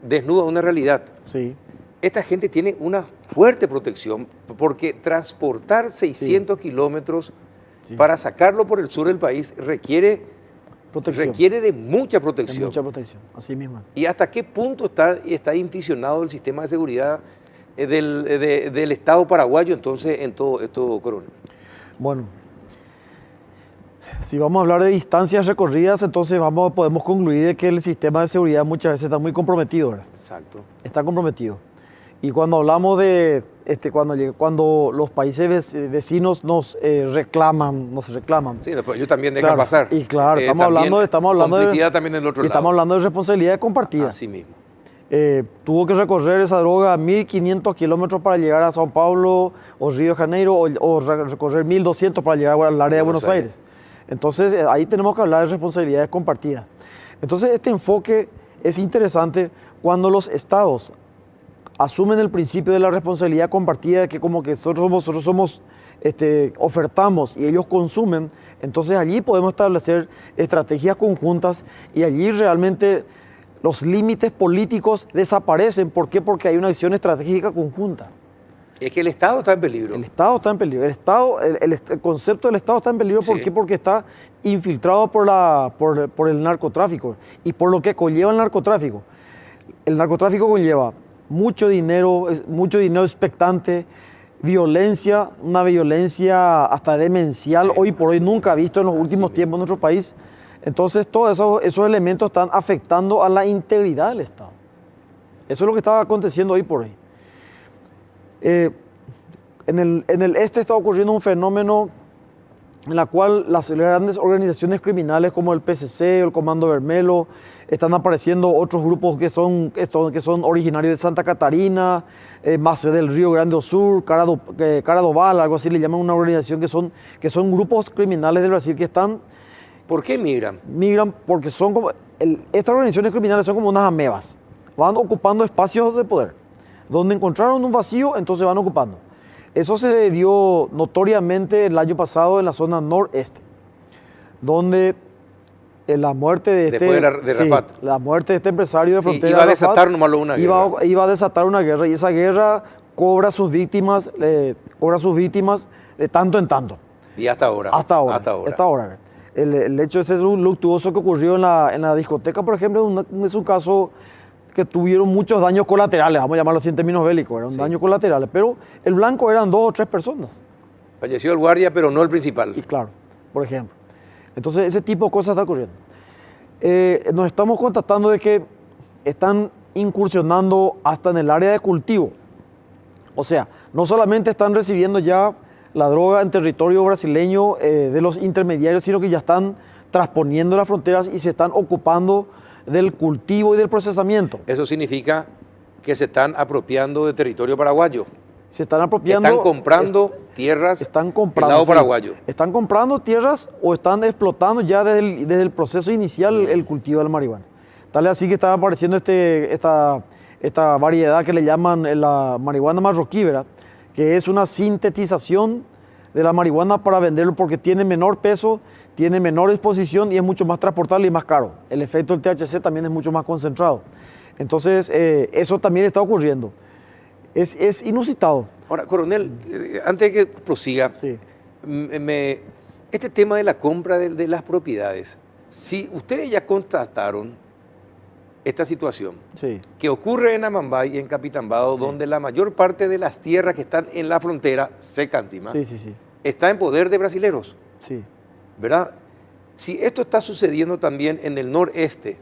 desnuda una realidad. Sí. Esta gente tiene una fuerte protección porque transportar 600 kilómetros para sacarlo por el sur del país requiere de mucha De protección. mucha protección, así mismo. ¿Y hasta qué punto está inficionado el sistema de seguridad del Estado paraguayo entonces en todo esto, coronel? Bueno, si vamos a hablar de distancias recorridas, entonces podemos concluir de que el sistema de seguridad muchas veces está muy comprometido, ¿verdad? Exacto. Está comprometido. Y cuando hablamos de, cuando los países vecinos nos reclaman, Sí, después ellos también dejan Claro, pasar. y claro, estamos hablando de complicidad también del otro lado. Estamos hablando de responsabilidad compartida. Así mismo. Tuvo que recorrer esa droga 1.500 kilómetros para llegar a São Paulo o Río de Janeiro o recorrer 1.200 para llegar al área de Buenos Aires. Entonces ahí tenemos que hablar de responsabilidades compartidas. Entonces este enfoque es interesante cuando los estados asumen el principio de la responsabilidad compartida, de que como que nosotros somos, ofertamos y ellos consumen, entonces allí podemos establecer estrategias conjuntas y allí realmente los límites políticos desaparecen. ¿Por qué? Porque hay una acción estratégica conjunta. Es que el Estado está en peligro. El Estado está en peligro. El concepto del Estado está en peligro. ¿Por Sí. qué? Porque está infiltrado por el narcotráfico y por lo que conlleva el narcotráfico. El narcotráfico conlleva mucho dinero expectante, violencia, una violencia hasta demencial, Sí, hoy por hoy nunca visto en los últimos tiempos en nuestro país. Entonces todos esos elementos están afectando a la integridad del Estado. Eso es lo que está aconteciendo hoy por hoy. En el este está ocurriendo un fenómeno en la cual las grandes organizaciones criminales como el PCC o el Comando Vermelo, están apareciendo otros grupos que son originarios de Santa Catarina, más del Río Grande do Sur, Caradoval, algo así le llaman, una organización que son grupos criminales del Brasil que están... ¿Por qué migran? Migran porque son como... estas organizaciones criminales son como unas amebas, van ocupando espacios de poder. Donde encontraron un vacío, entonces van ocupando. Eso se dio notoriamente el año pasado en la zona noreste, donde la muerte de Después de Rafat. la muerte de este empresario de frontera iba a Rafat, desatar nomás una guerra. Iba a desatar una guerra, y esa guerra cobra sus víctimas de tanto en tanto. Y hasta ahora. Hasta ahora. El hecho ese luctuoso que ocurrió en la discoteca, por ejemplo, es un caso que tuvieron muchos daños colaterales, vamos a llamarlo así en términos bélicos, eran daños colaterales, pero el blanco eran 2 o 3 personas. Falleció el guardia, pero no el principal. Y claro, por ejemplo. Entonces ese tipo de cosas está ocurriendo. Nos estamos constatando de que están incursionando hasta en el área de cultivo. O sea, no solamente están recibiendo ya la droga en territorio brasileño de los intermediarios, sino que ya están transponiendo las fronteras y se están ocupando del cultivo y del procesamiento. Eso significa que se están apropiando de territorio paraguayo. Se están apropiando. Están comprando tierras están comprando, del lado sí. paraguayo. Están comprando tierras o están explotando ya desde el proceso inicial el cultivo de la marihuana. Tal es así que está apareciendo esta variedad que le llaman la marihuana marroquí, ¿verdad? Que es una sintetización de la marihuana para venderlo porque tiene menor peso, tiene menor exposición y es mucho más transportable y más caro. El efecto del THC también es mucho más concentrado. Entonces, eso también está ocurriendo. Es inusitado. Ahora, coronel, antes de que prosiga, Sí. este tema de la compra de las propiedades, si ustedes ya constataron esta situación Sí. que ocurre en Amambay y en Capitambado, donde la mayor parte de las tierras que están en la frontera, seca encima, Sí. está en poder de brasileros, Sí. ¿verdad? Si esto está sucediendo también en el noreste,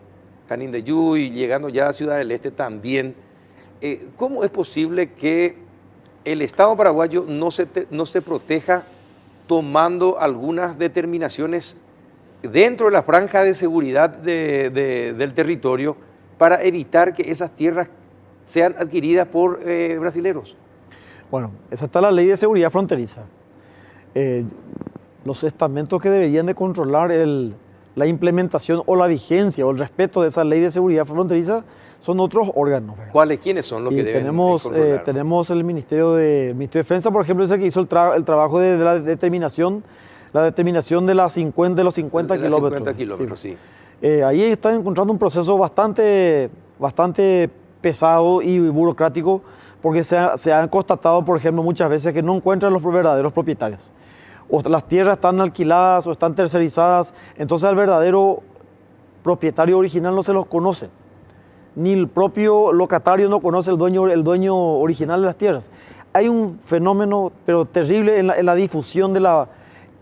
Canindeyú y llegando ya a Ciudad del Este también, ¿cómo es posible que el Estado paraguayo no se proteja tomando algunas determinaciones dentro de la franja de seguridad del territorio para evitar que esas tierras sean adquiridas por brasileros? Bueno, esa está la ley de seguridad fronteriza. Los estamentos que deberían de controlar la implementación o la vigencia o el respeto de esa ley de seguridad fronteriza son otros órganos, ¿verdad? ¿Quiénes son los que deben controlar? Tenemos el Ministerio de Defensa, por ejemplo, ese que hizo el trabajo de la determinación de los 50 kilómetros. 50 kilómetros, sí. Ahí están encontrando un proceso bastante pesado y burocrático, porque se ha constatado, por ejemplo, muchas veces que no encuentran los verdaderos propietarios. O las tierras están alquiladas o están tercerizadas, entonces al verdadero propietario original no se los conoce. Ni el propio locatario no conoce el dueño original de las tierras. Hay un fenómeno, pero terrible, en la difusión de la...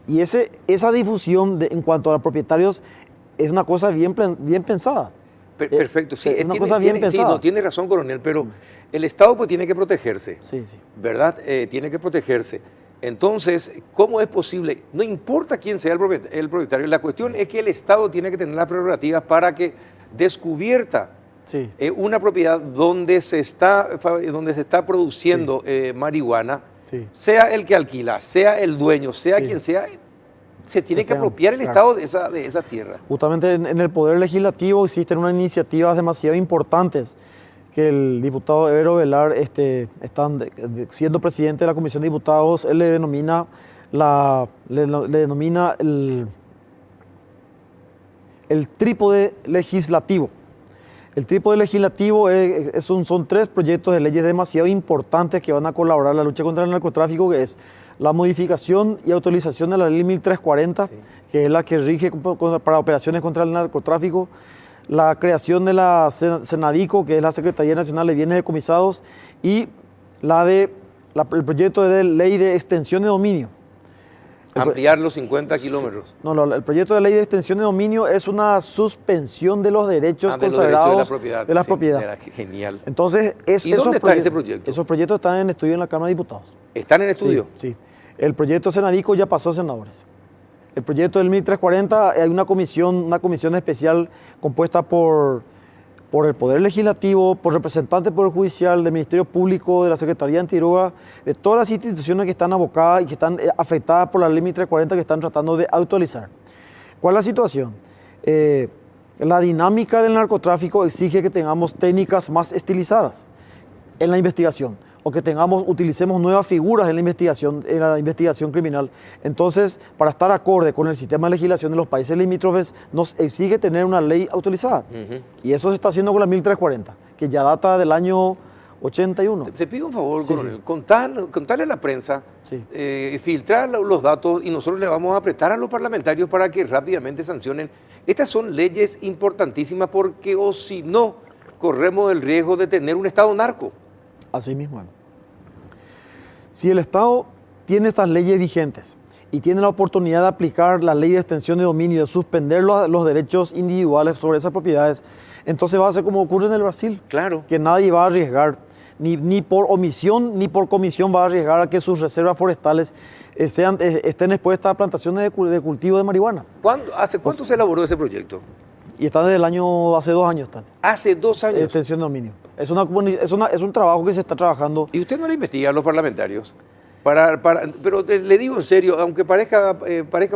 Y esa difusión en cuanto a los propietarios es una cosa bien pensada. Perfecto, sí. Es una cosa bien pensada. Sí, no, tiene razón, coronel, pero el Estado pues tiene que protegerse. Sí, sí. ¿Verdad? Tiene que protegerse. Entonces, ¿cómo es posible? No importa quién sea el propietario, la cuestión es que el Estado tiene que tener las prerrogativas para que descubierta una propiedad donde se está produciendo marihuana, sea el que alquila, sea el dueño, sea quien sea, se tiene que apropiar el Estado de esa tierra. Justamente en el Poder Legislativo existen unas iniciativas demasiado importantes que el diputado Evero Velar, siendo presidente de la Comisión de Diputados, él le denomina el trípode legislativo. El trípode legislativo son 3 proyectos de leyes demasiado importantes que van a colaborar en la lucha contra el narcotráfico, que es la modificación y actualización de la ley 1340, que es la que rige para operaciones contra el narcotráfico, la creación de la Cenavico, que es la Secretaría Nacional de Bienes Decomisados, y el proyecto de ley de extensión de dominio. Ampliar los 50 kilómetros. No, el proyecto de ley de extensión de dominio es una suspensión de los derechos consagrados de la propiedad. Genial. Entonces, ¿Y dónde está ese proyecto? Esos proyectos están en estudio en la Cámara de Diputados. ¿Están en estudio? Sí. El proyecto Cenavico ya pasó a senadores. El proyecto del 1340, hay una comisión especial compuesta por el Poder Legislativo, por representantes del Poder Judicial, del Ministerio Público, de la Secretaría Antidroga, de todas las instituciones que están abocadas y que están afectadas por la ley 1340 que están tratando de actualizar. ¿Cuál es la situación? La dinámica del narcotráfico exige que tengamos técnicas más estilizadas en la investigación, o que utilicemos nuevas figuras en la investigación criminal. Entonces, para estar acorde con el sistema de legislación de los países limítrofes, nos exige tener una ley actualizada. Y eso se está haciendo con la 1340, que ya data del año 81. Te pido un favor, coronel, contarle a la prensa, filtrar los datos, y nosotros le vamos a apretar a los parlamentarios para que rápidamente sancionen. Estas son leyes importantísimas porque, o si no, corremos el riesgo de tener un Estado narco. Así mismo. Si el Estado tiene estas leyes vigentes y tiene la oportunidad de aplicar la ley de extensión de dominio, de suspender los derechos individuales sobre esas propiedades, entonces va a ser como ocurre en el Brasil. Claro. Que nadie va a arriesgar, ni por omisión ni por comisión va a arriesgar a que sus reservas forestales estén expuestas a plantaciones de cultivo de marihuana. ¿Hace cuánto se elaboró ese proyecto? Y está desde hace 2 años. ¿Hace 2 años? Extensión de dominio. Es un trabajo que se está trabajando. ¿Y usted no le investiga a los parlamentarios? Pero le digo en serio, aunque parezca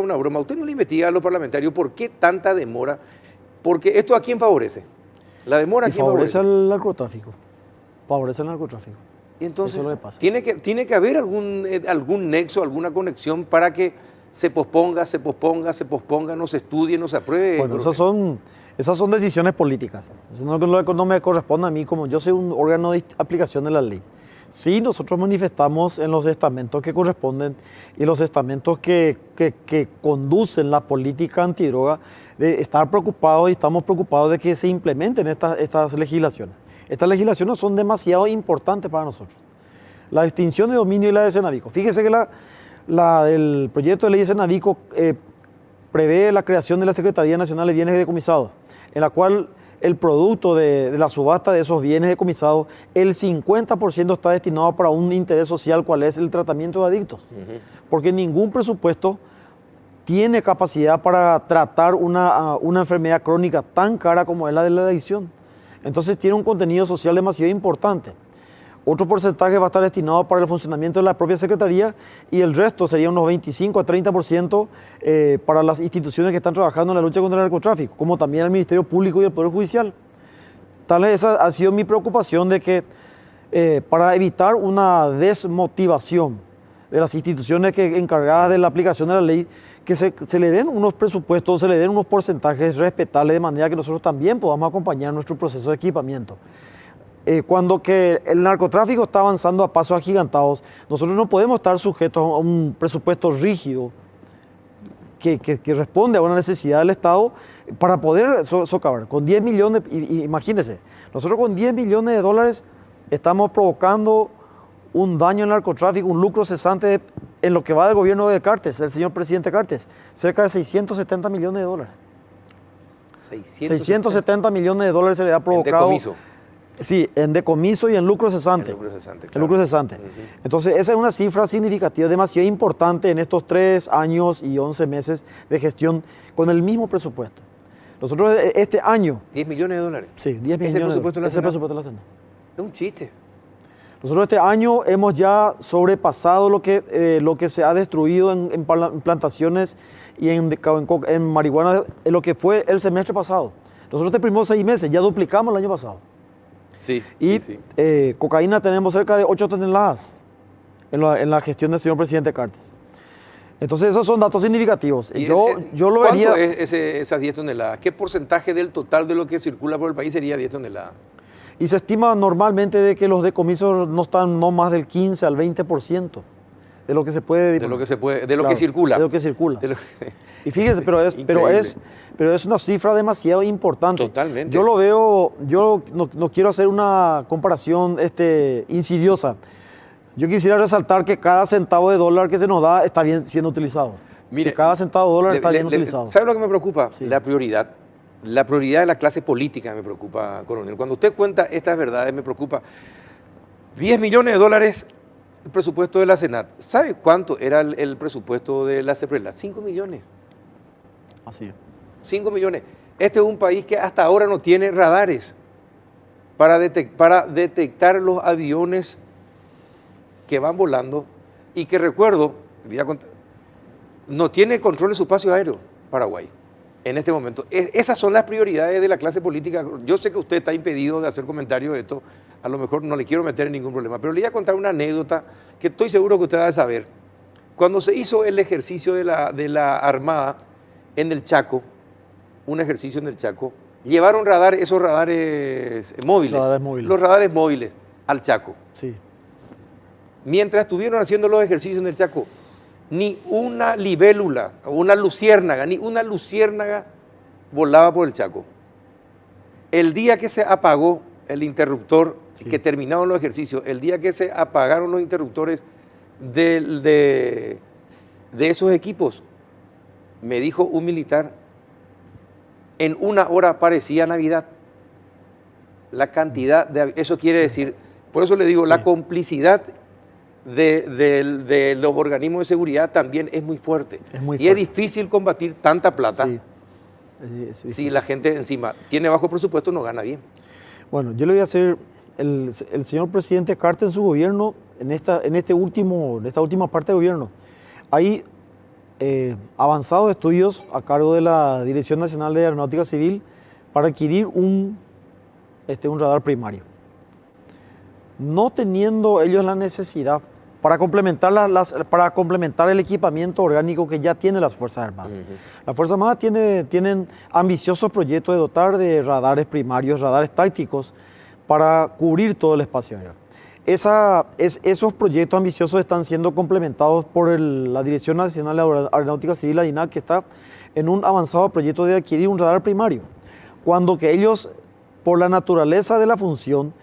una broma, ¿usted no le investiga a los parlamentarios por qué tanta demora? Porque esto ¿a quién favorece? ¿La demora a quién favorece? Favorece al narcotráfico. Favorece al narcotráfico. Y entonces, eso es lo que pasa. ¿Tiene que haber algún nexo, alguna conexión para que se posponga, no se estudie, no se apruebe? Bueno, esas son decisiones políticas. Eso no me corresponde a mí, como yo soy un órgano de aplicación de la ley. Sí, nosotros manifestamos en los estamentos que corresponden y los estamentos que conducen la política antidroga de estar preocupados, y estamos preocupados de que se implementen estas legislaciones. Estas legislaciones son demasiado importantes para nosotros. La extinción de dominio y la de Cenavico. Fíjese que el proyecto de ley de Cenavico prevé la creación de la Secretaría Nacional de Bienes Decomisados, en la cual el producto de la subasta de esos bienes decomisados, el 50% está destinado para un interés social, cual es el tratamiento de adictos. Porque ningún presupuesto tiene capacidad para tratar una enfermedad crónica tan cara como es la de la adicción. Entonces tiene un contenido social demasiado importante. otro porcentaje va a estar destinado para el funcionamiento de la propia Secretaría y el resto sería unos 25 a 30% para las instituciones que están trabajando en la lucha contra el narcotráfico, como también el Ministerio Público y el Poder Judicial. Tal vez esa ha sido mi preocupación de que para evitar una desmotivación de las instituciones encargadas de la aplicación de la ley, que se le den unos presupuestos, se le den unos porcentajes respetables de manera que nosotros también podamos acompañar nuestro proceso de equipamiento. Cuando que el narcotráfico está avanzando a pasos agigantados, nosotros no podemos estar sujetos a un presupuesto rígido que responde a una necesidad del Estado para poder socavar. Con 10 millones, imagínense, nosotros con 10 millones de dólares estamos provocando un daño al narcotráfico, un lucro cesante en lo que va del gobierno de Cartes, del señor presidente Cartes, cerca de 670 millones de dólares. 670 millones de dólares se le ha provocado. En decomiso. Sí, en decomiso y en lucro cesante. En lucro cesante, claro. En lucro cesante. Entonces, esa es una cifra significativa, demasiado importante en estos 3 años y 11 meses de gestión con el mismo presupuesto. Nosotros este año... 10 millones de dólares. Sí, 10 millones. ¿Es el presupuesto de la Senat? presupuesto de la Senat. Es un chiste. Nosotros este año hemos ya sobrepasado lo que se ha destruido en plantaciones y en marihuana, en lo que fue el semestre pasado. Nosotros este primeros 6 meses ya duplicamos el año pasado. Sí. Y sí. Cocaína tenemos cerca de 8 toneladas en la gestión del señor presidente Cartes. Entonces esos son datos significativos. Yo lo vería... ¿Cuánto es esas 10 toneladas? ¿Qué porcentaje del total de lo que circula por el país sería 10 toneladas? Y se estima normalmente de que los decomisos no están no más del 15 al 20% de lo que se puede... De lo que se puede, de lo Claro, que circula. De lo que circula. De lo- Y fíjese, pero es una cifra demasiado importante. Totalmente. Yo lo veo, yo no quiero hacer una comparación insidiosa. Yo quisiera resaltar que cada centavo de dólar que se nos da está bien siendo utilizado. Mire, que cada centavo de dólar está bien utilizado. ¿Sabe lo que me preocupa? Sí. La prioridad. La prioridad de la clase política me preocupa, coronel. Cuando usted cuenta estas verdades me preocupa. 10 millones de dólares el presupuesto de la Senat. ¿Sabe cuánto era el presupuesto de la CEPRELAT? 5 millones. Así es. 5 millones. Este es un país que hasta ahora no tiene radares para detectar los aviones que van volando y que recuerdo, no tiene control de su espacio aéreo, Paraguay, en este momento. Esas son las prioridades de la clase política. Yo sé que usted está impedido de hacer comentarios de esto, a lo mejor no le quiero meter en ningún problema, pero le voy a contar una anécdota que estoy seguro que usted va a saber. Cuando se hizo el ejercicio de la Armada en el Chaco, un ejercicio en el Chaco, llevaron esos radares móviles, los radares móviles al Chaco. Sí. Mientras estuvieron haciendo los ejercicios en el Chaco, ni una libélula, una luciérnaga, volaba por el Chaco. El día que se apagó el interruptor, Sí. que terminaron los ejercicios, el día que se apagaron los interruptores de esos equipos, me dijo un militar, en una hora parecía Navidad. La cantidad eso quiere decir, por eso le digo, la complicidad de los organismos de seguridad también es muy fuerte. Es muy y es fuerte. difícil combatir tanta plata Sí. si la gente encima tiene bajo presupuesto, no gana bien. Bueno, yo le voy a hacer, el señor presidente Carter en su gobierno, en esta última parte del gobierno, hay avanzados estudios a cargo de la Dirección Nacional de Aeronáutica Civil para adquirir un radar primario. No teniendo ellos la necesidad para complementar el equipamiento orgánico que ya tienen las Fuerzas Armadas. Las Fuerzas Armadas tienen ambiciosos proyectos de dotar de radares primarios, radares tácticos, para cubrir todo el espacio aéreo. Esos proyectos ambiciosos están siendo complementados por la Dirección Nacional de Aeronáutica Civil, la DINAC, que está en un avanzado proyecto de adquirir un radar primario. Cuando que ellos, por la naturaleza de la función,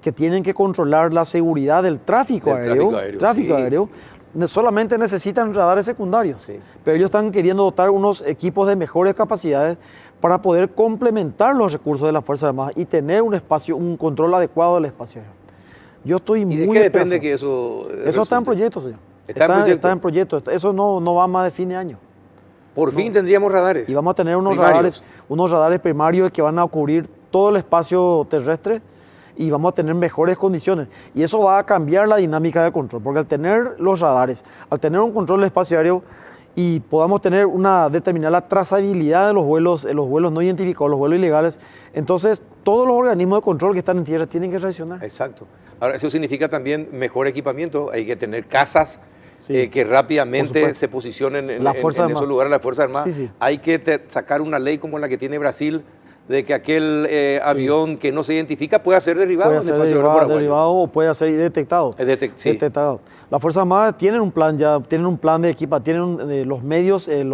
que tienen que controlar la seguridad del tráfico aéreo, solamente necesitan radares secundarios. Sí. Pero ellos están queriendo dotar unos equipos de mejores capacidades para poder complementar los recursos de las Fuerzas Armadas y tener un control adecuado del espacio aéreo. Yo estoy muy ¿Y de qué depende esperanzado. que eso Eso está en resulte? proyecto, señor. ¿Está en proyecto? Eso no va más de fin de año. Por fin tendríamos radares. Y vamos a tener primarios. unos radares primarios que van a cubrir todo el espacio terrestre y vamos a tener mejores condiciones. Y eso va a cambiar la dinámica de control, porque al tener los radares, al tener un control del espacio aéreo y podamos determinar la trazabilidad de los vuelos no identificados, los vuelos ilegales, entonces todos los organismos de control que están en tierra tienen que reaccionar. Exacto. Ahora, eso significa también mejor equipamiento. Hay que tener casas Sí, que por rápidamente supuesto. se posicionen en, La en- Fuerza en Armada. esos lugares, la Fuerza Armada. Sí, sí. Hay que sacar una ley como la que tiene Brasil, de que aquel avión que no se identifica pueda ser derribado Puede en el ser espacio aéreo paraguayo. derivado o puede ser detectado. Sí. Detectado. Las Fuerzas Armadas tienen un plan ya, tienen un plan de equipa, los medios de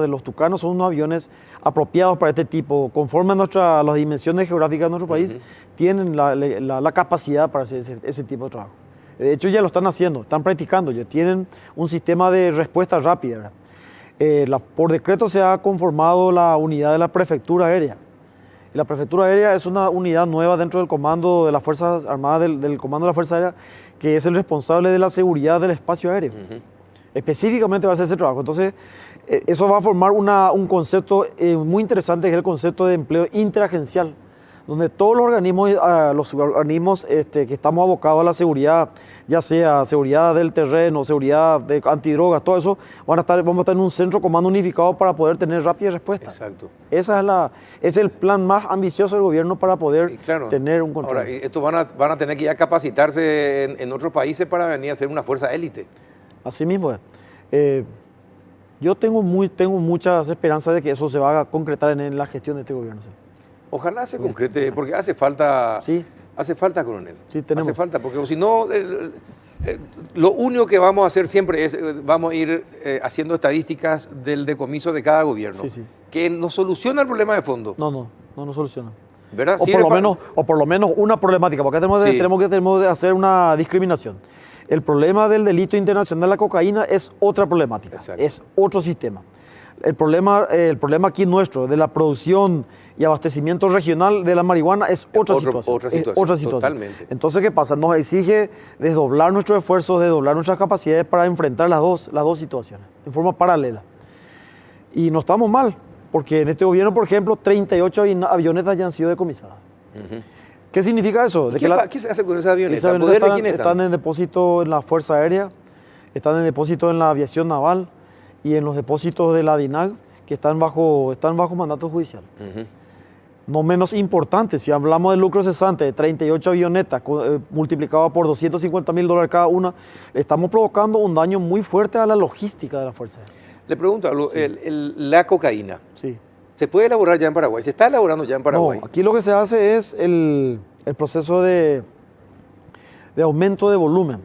los Tucanos son unos aviones apropiados para este tipo, conforme a las dimensiones geográficas de nuestro país, tienen la capacidad para hacer ese tipo de trabajo. De hecho ya lo están haciendo, están practicando, ya tienen un sistema de respuesta rápida, ¿verdad? Por decreto se ha conformado la unidad de la Prefectura Aérea. Y la Prefectura Aérea es una unidad nueva dentro del comando de las Fuerzas Armadas, del comando de la Fuerza Aérea, que es el responsable de la seguridad del espacio aéreo. Específicamente va a hacer ese trabajo. Entonces, eso va a formar un concepto muy interesante, que es el concepto de empleo interagencial, donde todos los organismos que estamos abocados a la seguridad, ya sea seguridad del terreno, seguridad de antidrogas, todo eso, vamos a estar en un centro comando unificado para poder tener rápida respuesta. Exacto. Ese es el plan más ambicioso del gobierno para poder Y claro, tener un control. Ahora, estos van a tener que ya capacitarse en otros países para venir a ser una fuerza élite. Así mismo es. Yo tengo muchas esperanzas de que eso se va a concretar en la gestión de este gobierno. Sí. Ojalá se concrete, porque hace falta, Sí. coronel. Sí, tenemos. Hace falta, porque si no, lo único que vamos a hacer siempre es, vamos a ir haciendo estadísticas del decomiso de cada gobierno, Sí, sí. que no soluciona el problema de fondo, No soluciona. ¿verdad? O Sirve por lo menos una problemática, porque acá Sí. tenemos que hacer una discriminación. El problema del delito internacional de la cocaína es otra problemática, Exacto. es otro sistema. El problema aquí nuestro, de la producción y abastecimiento regional de la marihuana, es otra situación. otra Es situación, otra situación. totalmente. Entonces, ¿qué pasa? Nos exige desdoblar nuestros esfuerzos, desdoblar nuestras capacidades para enfrentar las dos situaciones, en forma paralela. Y no estamos mal, porque en este gobierno, por ejemplo, 38 avionetas ya han sido decomisadas. ¿Qué significa eso? De que ¿Qué se hace con esas avionetas? esas ¿Poder de avionetas quién están en depósito en la Fuerza Aérea, están en depósito en la aviación naval y en los depósitos de la DINAG, que están bajo mandato judicial. No menos importante, si hablamos del lucro cesante de 38 avionetas multiplicado por $250,000 cada una, estamos provocando un daño muy fuerte a la logística de la Fuerza Aérea. Le pregunto, la cocaína, Sí. ¿se puede elaborar ya en Paraguay? ¿Se está elaborando ya en Paraguay? No, aquí lo que se hace es el proceso de aumento de volumen.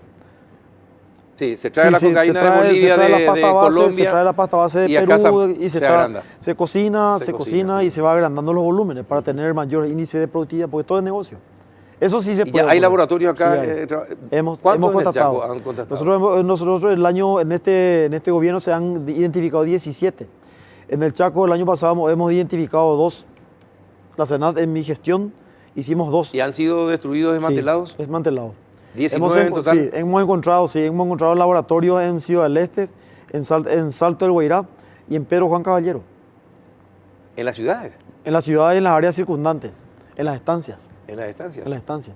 Sí, se trae Sí, la sí, cocaína se trae- de Bolivia, se trae la de pasta base, Colombia. se trae la pasta base de y acá Perú y se agranda. se cocina Se cocina. cocina y se va agrandando los volúmenes para tener mayor índice de productividad, porque todo es negocio. Eso sí se Y puede. ya hay hacer. laboratorios acá. Sí, hay. Hemos ¿Cuántos en el contratado. Chaco han contratado? Nosotros el año, en este gobierno se han identificado 17. En el Chaco el año pasado hemos identificado 2. La Senat en mi gestión hicimos 2. ¿Y han sido destruidos, desmantelados? Sí, desmantelados. 19 en total. Sí, hemos encontrado laboratorios en Ciudad del Este, en Salto del Guairá y en Pedro Juan Caballero. ¿En las ciudades? En la ciudad y en las áreas circundantes, en las estancias. ¿En las estancias? En las estancias.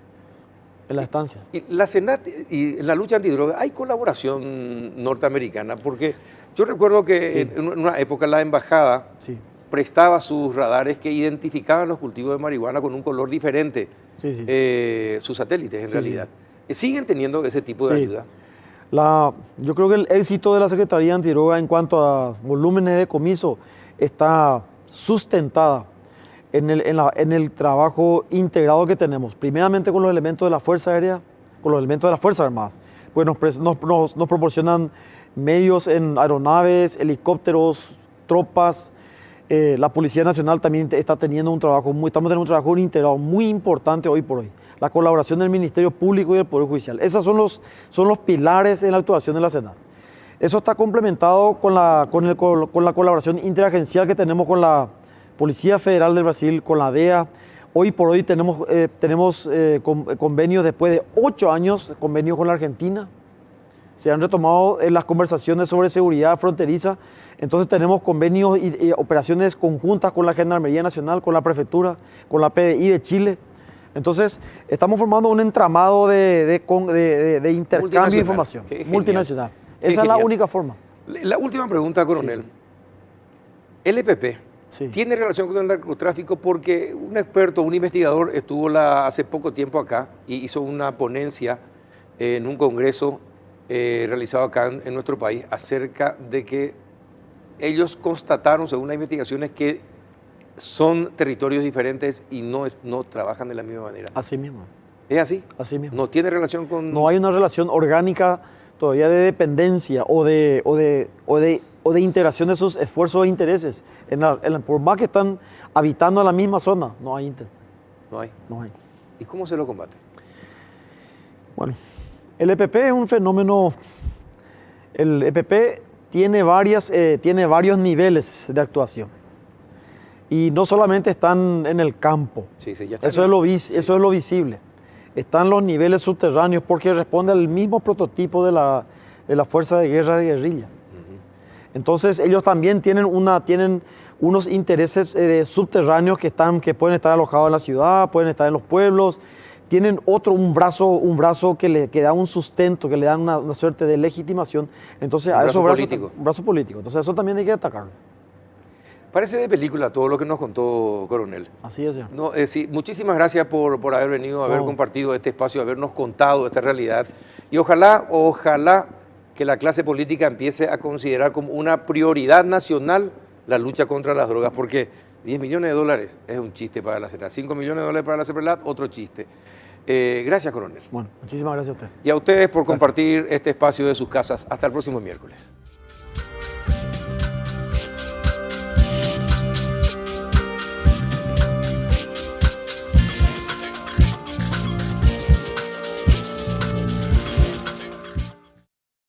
En las estancias. Y la Senat y en la lucha antidroga, ¿hay colaboración norteamericana? Porque yo recuerdo que en una época la embajada Sí, prestaba sus radares que identificaban los cultivos de marihuana con un color diferente, sí, sí. sus satélites en Sí, realidad. ¿Siguen teniendo ese tipo de Sí. ayuda? Yo creo que el éxito de la Secretaría Antidroga en cuanto a volúmenes de decomiso está sustentada en el trabajo integrado que tenemos, primeramente con los elementos de la Fuerza Aérea, con los elementos de las Fuerzas Armadas, pues nos proporcionan medios en aeronaves, helicópteros, tropas. La Policía Nacional también está teniendo estamos teniendo un trabajo integrado muy importante hoy por hoy. La colaboración del Ministerio Público y del Poder Judicial. Esos son los pilares en la actuación de la Senat. Eso está complementado con la colaboración interagencial que tenemos con la Policía Federal del Brasil, con la DEA. Hoy por hoy tenemos convenios después de 8 años, convenios con la Argentina. Se han retomado las conversaciones sobre seguridad fronteriza. Entonces tenemos convenios y operaciones conjuntas con la Gendarmería Nacional, con la Prefectura, con la PDI de Chile, Entonces, estamos formando un entramado de intercambio de información Qué genial. multinacional. Qué Esa es la genial. única forma. La última pregunta, coronel. LPP Sí. tiene relación con el narcotráfico porque un experto, un investigador estuvo hace poco tiempo acá y hizo una ponencia en un congreso realizado acá en nuestro país acerca de que ellos constataron, según las investigaciones, que son territorios diferentes y no trabajan de la misma manera. Así mismo. ¿Es así? Así mismo. ¿No tiene relación con...? No hay una relación orgánica todavía de dependencia o de integración de sus esfuerzos e intereses. Por más que están habitando en la misma zona, no hay No hay. No hay. ¿Y cómo se lo combate? Bueno, el EPP es un fenómeno. El EPP tiene varios niveles de actuación. Y no solamente están en el campo. Sí, ya está. Eso es lo visible. Están los niveles subterráneos porque responde al mismo prototipo de la fuerza de guerra de guerrilla. Entonces ellos también tienen unos intereses subterráneos que pueden estar alojados en la ciudad, pueden estar en los pueblos. Tienen un brazo que da un sustento, que le dan una suerte de legitimación. Entonces, Un brazo político. Un brazo político. Entonces eso también hay que destacarlo. Parece de película todo lo que nos contó, coronel. Así es, señor. No, sí, muchísimas gracias por haber venido, haber compartido este espacio, habernos contado esta realidad. Y ojalá que la clase política empiece a considerar como una prioridad nacional la lucha contra las drogas, porque 10 millones de dólares es un chiste para la CEPRELAT, 5 millones de dólares para la CEPRELAT, otro chiste. Gracias, coronel. Bueno, muchísimas gracias a usted. Y a ustedes por compartir este espacio de sus casas. Hasta el próximo miércoles.